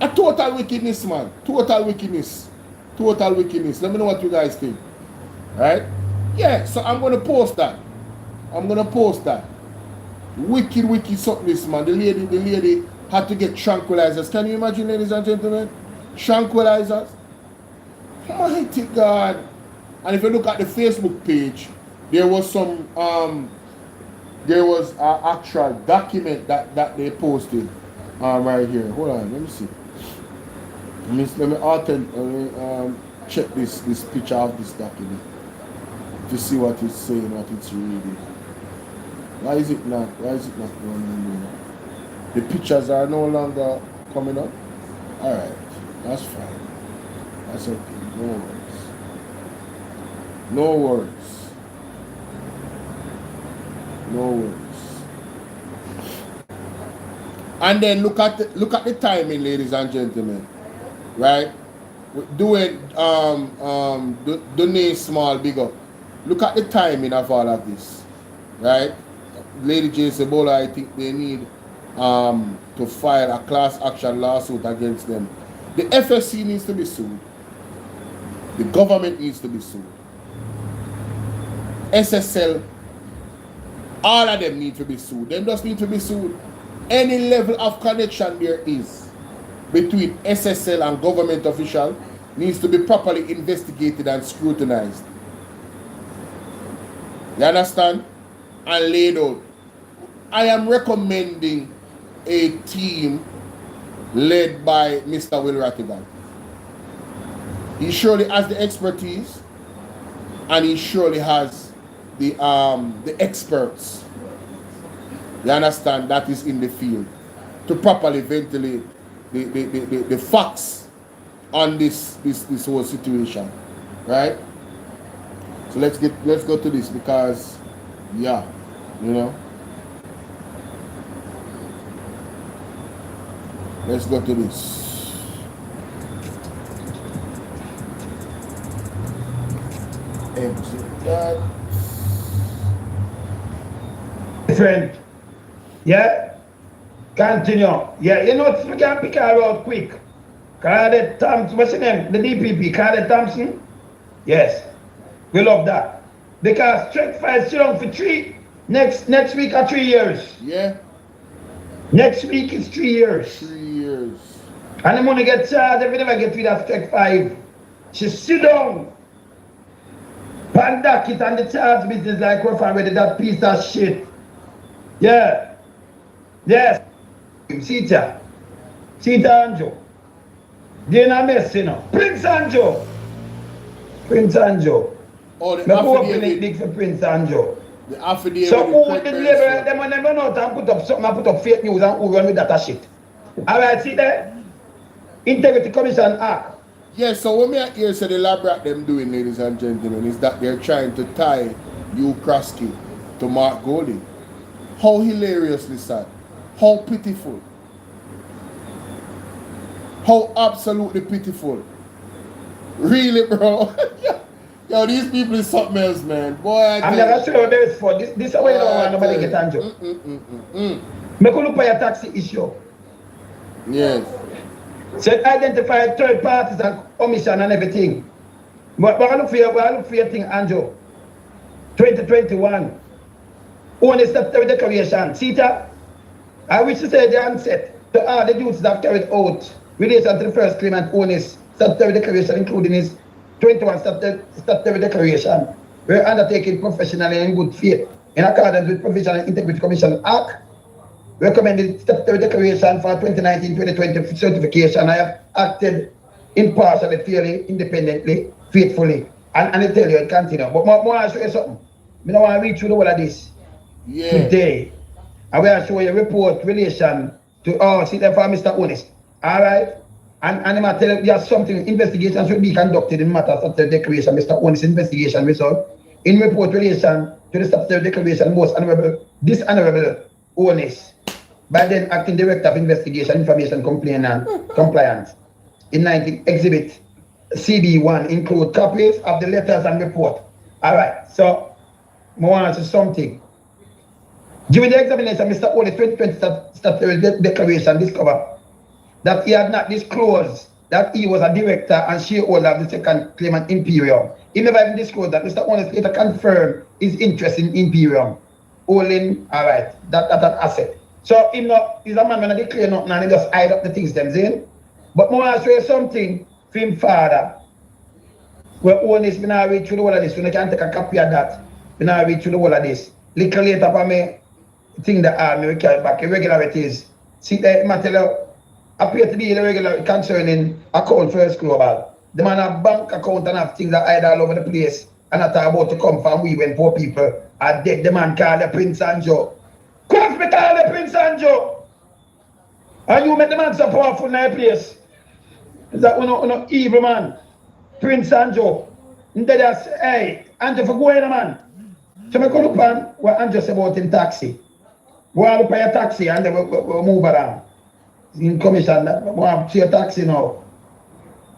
A total wickedness, man. Total wickedness. Total wickedness. Let me know what you guys think. Right? Yeah, so I'm going to post that. I'm going to post that. Wicked something, this, man. The lady had to get tranquilizers. Can you imagine, ladies and gentlemen? Tranquilizers. Mighty God. And if you look at the Facebook page, there was some, there was an actual document that they posted right here. Hold on, let me see. Let me check this picture of this document to see what it's saying, what it's reading. Why is it not going on? The pictures are no longer coming up. Alright, that's fine. That's okay. No worries. No worries. No worries. And then look at the timing, ladies and gentlemen. Right? Doing donate small, big up. Look at the timing of all of this. Right? Lady J said, Bolo, I think they need to file a class action lawsuit against them. The FSC needs to be sued. The government needs to be sued. SSL, all of them need to be sued. Them just need to be sued. Any level of connection there is between SSL and government official needs to be properly investigated and scrutinized. You understand? And laid out. I am recommending a team led by Mr. Will Rattigan. He surely has the expertise, and he surely has the experts. You understand? That is in the field to properly ventilate the facts on this whole situation, right? So let's go to this, because yeah, you know, let's go to this. Friend, yeah, continue. Yeah, you know, we can pick her out quick. Khaled Thompson, what's his name? The DPP, Khaled Thompson. Yes, we love that, because Strike 5 still on for next week are 3 years. Yeah. Next week is 3 years. 3 years. And the money gets charged if you never get rid of Strike 5. She sit down. Pandak it and the charge business like rough and ready, that piece of shit. Yeah. Yes. Sita Anjo. They're not messing up. Prince Anjo. Oh, the go up in the big for Prince Anjo. The affidavit. So who would deliver them when they run out and put up something and put up fake news and who run with that shit? Alright, see there? Integrity Commission Act. Yes, so what me hear say the elaborate them doing, ladies and gentlemen, is that they're trying to tie Hugh Krasky to Mark Golding. How hilariously sad. How pitiful. How absolutely pitiful. Really, bro? Yo, these people is something else, man. Boy, I'm never sure what there is for. This is why I don't want nobody get Anjo. Make a look for your taxi issue. Yes. So identify third parties and omission and everything. But I look for your thing, Anjo. 2021. Only statutory declaration. Sita, I wish to say the onset to all the duties that have carried out relation to the first claimant owner's statutory declaration, including his 21 statutory declaration, were undertaken professionally and in good faith, in accordance with Provision and Integrity Commission Act. Recommended statutory declaration for 2019-2020 certification. I have acted impartially, fairly, independently, faithfully, and I tell you, it continue. But more I'll show you something. I don't want to read through the whole of this today. I will show you a report relation to see there for Mr. Honest. Alright? And I tell you there's something, investigation should be conducted in matters of the declaration, Mr. Honest investigation result. in report relation to the statutory declaration most honorable, dishonorable owners by then acting director of investigation, information compliance in 19 exhibit CB1 include copies of the letters and report. All right, so I want to say something. During the examination, Mr. Ole 2020 statutory declaration discovered that he had not disclosed that he was a director and shareholder of the second claimant Imperium. He never even disclosed that. Mr. Ole later confirmed his interest in Imperium, owning, all right, that asset. So he's a man when I declare nothing and he just hide up the things them saying. But I want to say something for him father. Where owners when I read through the whole of this, when I can take a copy of that, when I read through the whole of this. Little later for me, think the army will carry back irregularities. See that I tell you, appear to be irregular concerning account First Global. The man have bank account and have things that hide all over the place and that are about to come from we when poor people are dead. The man called the Prince Anjo. Come me call the Prince Anjo. And you make the man so powerful in that place. Is that one evil man? Prince Anjo. And they just say, hey, Anjo for going man. So I go look on what Anjo said about in taxi. We'll pay a taxi and then we'll move around. In commission, we'll see a taxi now.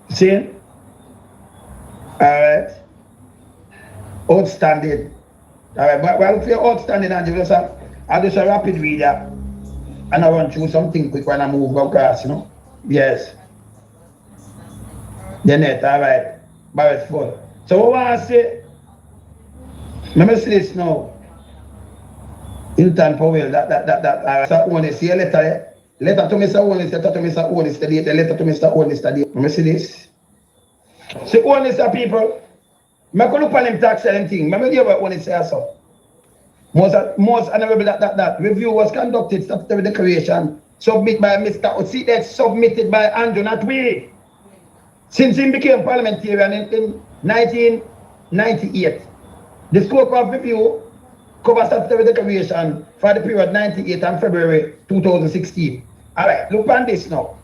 See? Alright. Outstanding. Alright, but we'll see outstanding and I'll just a rapid reader. And I run through something quick when I move across, you know? Yes. The net, alright. But it's full. So what I want to say, let me see this now. Intan Powell, that one is here, letter to Mr. Onis, letter to Mr. Onis, the letter to Mr. Onis, the let me see this. So Onis are people, I can look on him tax and thing, I give what Onis say so. Most honorable that review was conducted, statutory declaration, submitted by Mr. Osi, that's submitted by Andrew, not we. Since he became parliamentarian in 1998, the scope of review covers statutory declaration for the period 98 and February 2016. Alright, look on this now.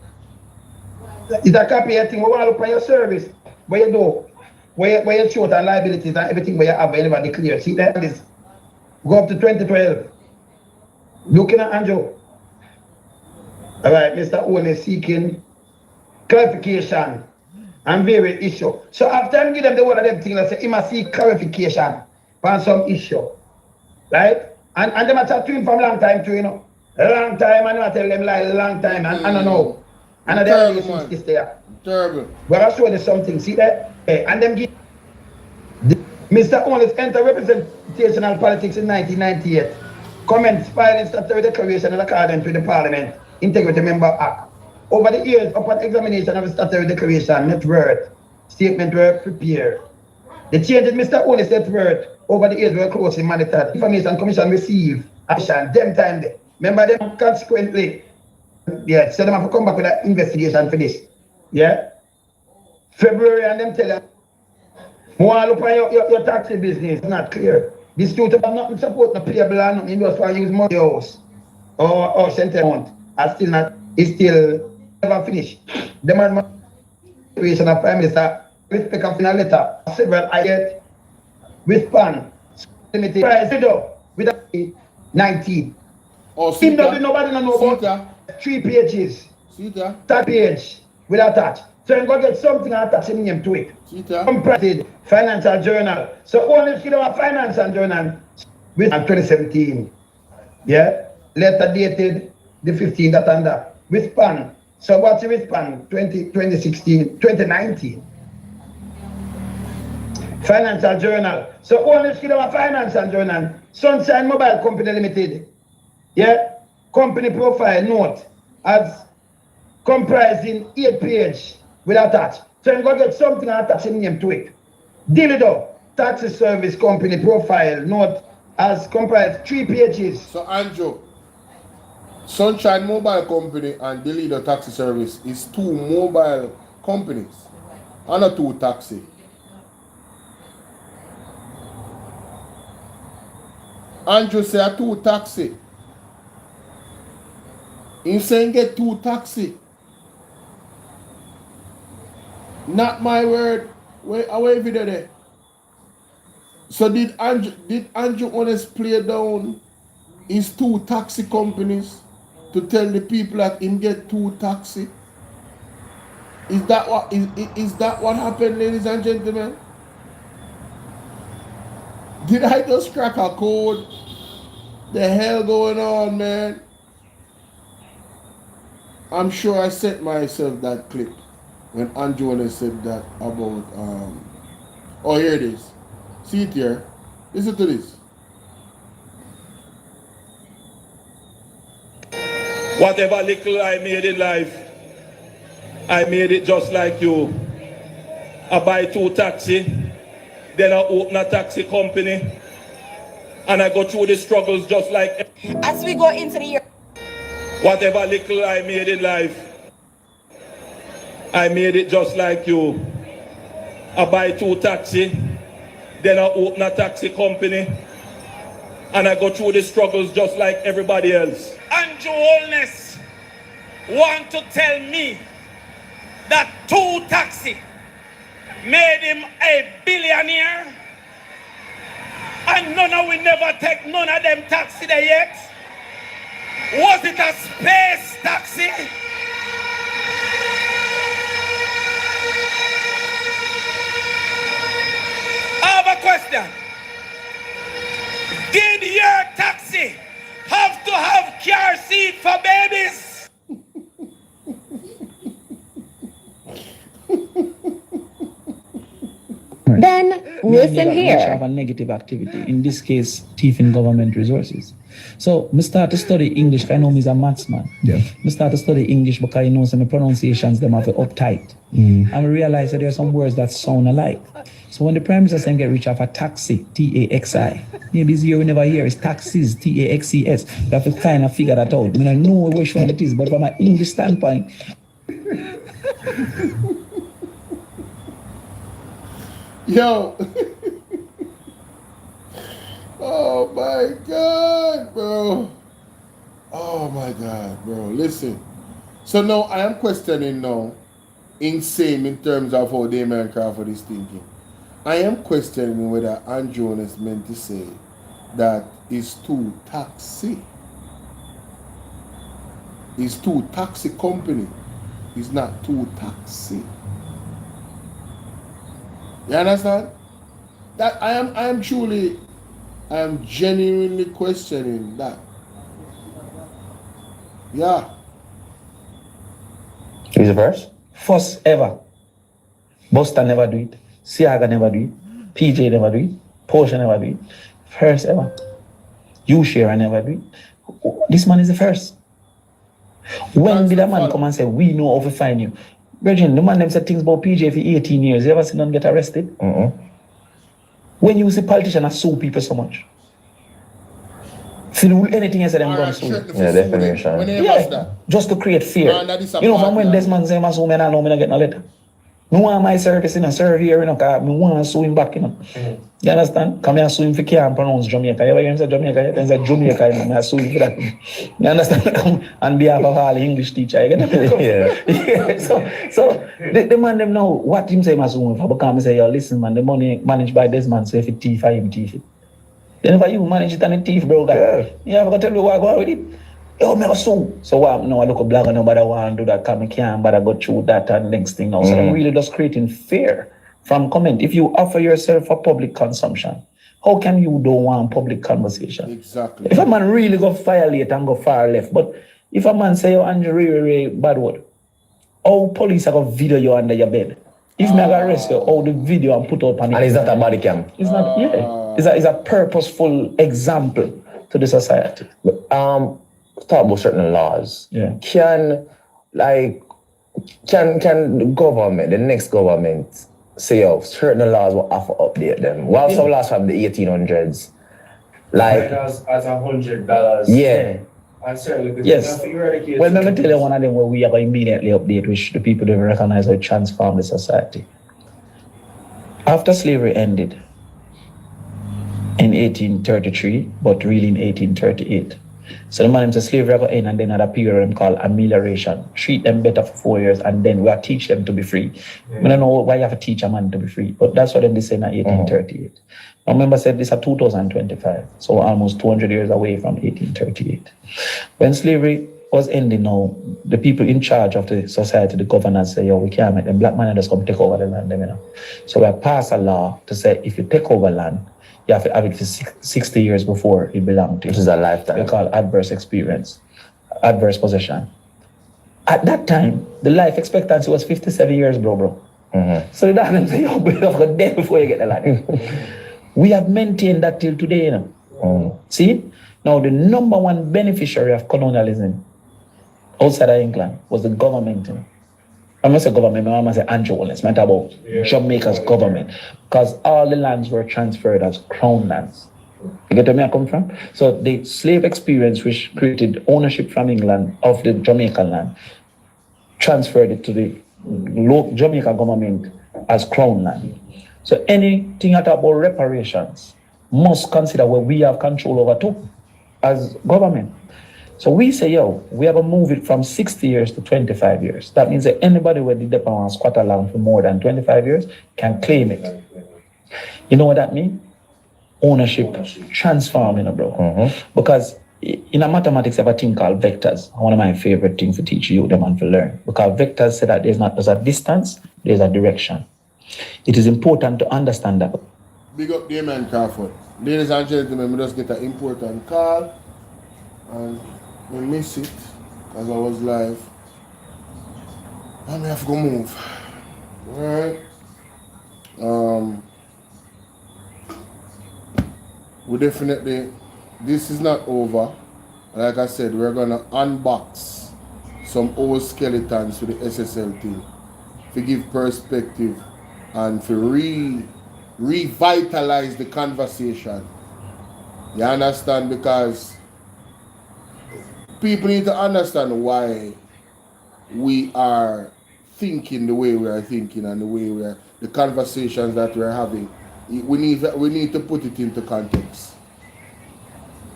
It's a copy of thing. We want to look on your service, where you do, where you short and liabilities and everything where you have whenever declare. See that is go up to 2012. Looking at Andrew. Alright, Mr. Owen is seeking clarification and various issue. So after I give them the word of them thing, I say he must seek clarification on some issue. Right? And they must have to him from long time too, you know. A long time, and I tell them like a long time, and I don't know. And I tell them this there. Terrible. But I'll show you something, see that? Hey, and them give Mr. Only's enter representational politics in 1998. Comments filing statutory declaration in accordance with the Parliament Integrity Member Act. Over the years, upon examination of the statutory declaration, net worth statement were prepared. The changes Mr. Only's net worth over the years were closely monitored. Information Commission received action them time there. Remember them consequently. Yeah, so them have to come back with an investigation for this. Yeah? February and them tell them, want to look at your taxi business, it's not clear. This truth about nothing support, no payable and nothing, just for use money house or center amount. It's still never finished. The man creation of Prime Minister respect of final letter. Several I get with pan limited price with a 19. Oh, see nobody know about 3 pages. See that? 3 page with attach. So you go get something and attach him name to it. Comparative financial journal. So only if you have a financial journal with 2017. Yeah? Letter dated the 15th that under. With pan. So what's with pan? 2016, 2019. Financial journal. So only if you have a financial journal. Sunshine Mobile Company Limited. Yeah? Company profile note as comprising 8 page with attach. So you go get something and attach him name to it. Dilido, taxi service company profile note as comprised 3 pages. So Andrew, Sunshine Mobile Company and Dilido Taxi Service is 2 mobile companies and not 2 taxi. Andrew say 2 taxi. He saying get 2 taxi. Not my word. Where video there? So did Andrew Honest play down his 2 taxi companies to tell the people that him get 2 taxi? Is that what happened, ladies and gentlemen? Did I just crack a code? The hell going on, man? I'm sure I sent myself that clip when Andrew Honest said that about oh, here it is. See it here. Listen to this. Whatever little I made in life, I made it just like you. I buy 2 taxi, then I open a taxi company, and I go through the struggles just like... As we go into the year... Whatever little I made in life, I made it just like you. I buy 2 taxi, then I open a taxi company, and I go through the struggles just like everybody else. Andrew Holness want to tell me that 2 taxi made him a billionaire, and we never take none of them taxi there yet. Was it a space taxi? I have a question. Did your taxi have to have car seat for babies? Then listen here. Have a negative activity. In this case, thieving government resources. So, I start to study English. I know I'm a maths man. Yeah. I start to study English because I know some pronunciations them have uptight. And I realize that there are some words that sound alike. So when the Prime Minister saying get rich off a taxi, T-A-X-I, maybe it's here we never hear, it's taxis, T-A-X-E-S. You have to kind of figure that out. I mean, I know which one it is, but from an English standpoint. Yo. Oh my God, bro. Oh my God, bro. Listen. So now I am questioning now, insane in terms of how Damien Crawford is thinking. I am questioning whether Andrew is meant to say that it's 2 taxi. It's 2 taxi company. It's not 2 taxi. You understand? That I am genuinely questioning that. Yeah. Is it first? First ever. Buster never do it. Siaga never do it. PJ never do it. Porsche never do it. First ever. U-Share never do it. This man is the first. When did a man come and say, we know how to find you? Virgin, the man them said things about PJ for 18 years. You ever seen them get arrested? When you see politicians sue people so much. See, anything else them gonna sue. Yeah, defamation. Yeah, just to create fear. You know, from when Desmond say, I sue me, I know me not get no letter. I want my service in a serve here, you know, because I want to sue him back, you know. You understand? Come here, sue him for can't pronounce Jamaica. You ever hear him say Jamaica? Then say Jamaica, you know, I sue him for that. You understand? On behalf of all the English teacher, you get it? Yeah. So the man them know what him say, I sue him for, because I say, yo, listen, man, the money managed by Desmond, so if it thief, I him thief it. Then if you manage it and it thief, bro, guy, you have to tell me what I go with it. Yo, me sue. So what? No, I look a blog and nobody want to do that because I can't, but I go through that and next thing now. So I'm really just creating fear from comment. If you offer yourself for public consumption, how can you don't want public conversation? Exactly. If a man really go violate and go far left, but if a man say, yo, Andrew, really bad word, how police are going to video you under your bed? If me I arrest you, how the video and put out on it. And is that a body cam? It's not, yeah. It's a purposeful example to the society. Talk about certain laws. Yeah. Can the government, the next government, say, oh, certain laws will have to update them? Well, some laws from the 1800s. Like as $100. Yeah. And certainly, yes. Well, let me tell you one of them where we are going to immediately update, which the people don't recognize how it transformed the society. After slavery ended in 1833, but really in 1838, So the man says slavery go in and then another period called amelioration. Treat them better for 4 years and then we'll teach them to be free. I don't know why you have to teach a man to be free, but that's what they say in 1838. I remember said this at 2025, so almost 200 years away from 1838. When slavery was ending now, the people in charge of the society, the governors say, yo, we can't make them black man just come take over the land, you know. So we have passed a law to say if you take over land, you have to have it for 60 years before it belongs to you. This is a lifetime. We call adverse experience, adverse possession. At that time, the life expectancy was 57 years, bro. So the doctor say, yo, we have got dead before you get the land. We have maintained that till today, you know. See? Now, the number one beneficiary of colonialism outside of England was the government. You know. I must say government, I must say Andrew Wallace, matter about Jamaica's government. Because all the lands were transferred as crown lands. You get where I come from? So the slave experience, which created ownership from England of the Jamaican land, transferred it to the Jamaica government as crown land. So anything at about reparations must consider where we have control over too as government. So we say, yo, we have to move it from 60 years to 25 years. That means that anybody who did the on squatter land for more than 25 years can claim it. You know what that means? Ownership transforming, bro. Because in a mathematics, I have a thing called vectors. One of my favorite things to teach you, them and to learn. Because vectors say that there's a distance, there's a direction. It is important to understand that. Big up the man Crawford. Ladies and gentlemen, we just get an important call and we miss it because I was live. And we have to go move. Alright. We definitely, this is not over. Like I said, we're gonna unbox some old skeletons for the SSL team to give perspective and to revitalize the conversation. You understand? Because people need to understand why we are thinking the way we are thinking and the way we are, the conversations that we're having. We need to put it into context.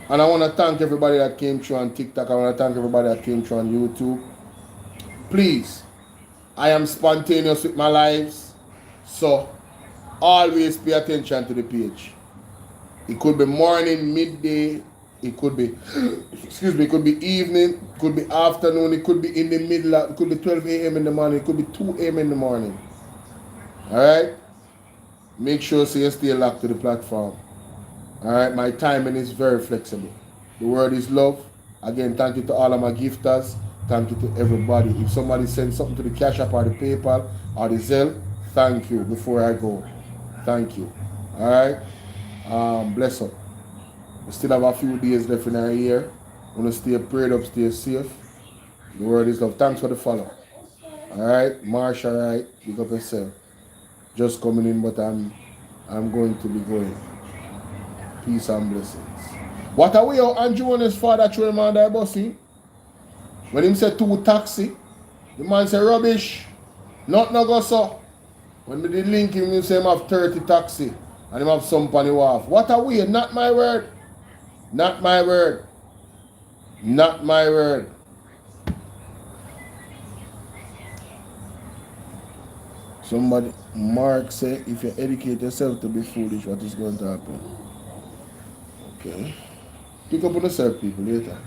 And I want to thank everybody that came through on TikTok. I want to thank everybody that came through on YouTube. Please, I am spontaneous with my lives, so always pay attention to the page. It could be morning, midday, it could be, it could be evening, it could be afternoon, it could be in the middle, it could be 12 a.m. in the morning, it could be 2 a.m. in the morning. Alright? Make sure so you stay locked to the platform. Alright, my timing is very flexible. The word is love. Again, thank you to all of my gifters. Thank you to everybody. If somebody sends something to the Cash App or the PayPal or the Zelle, thank you before I go. Thank you. Alright? Bless up. We still have a few days left in our year. Want to stay prayed up, stay safe. The word is love. Thanks for the follow. Alright? Marsh, alright. Pick up yourself. Just coming in, but I'm going to be going. Peace and blessings. What are we out Andrew and his father through him on that bussy? When him said 2 taxi, the man said rubbish. Not no go so. When we did link him, he say him have 30 taxi and him have some penny wharf. What are we? Not my word. Not my word. Not my word. Somebody, Mark say, if you educate yourself to be foolish, what is going to happen? Okay. Pick up on yourself, people, later.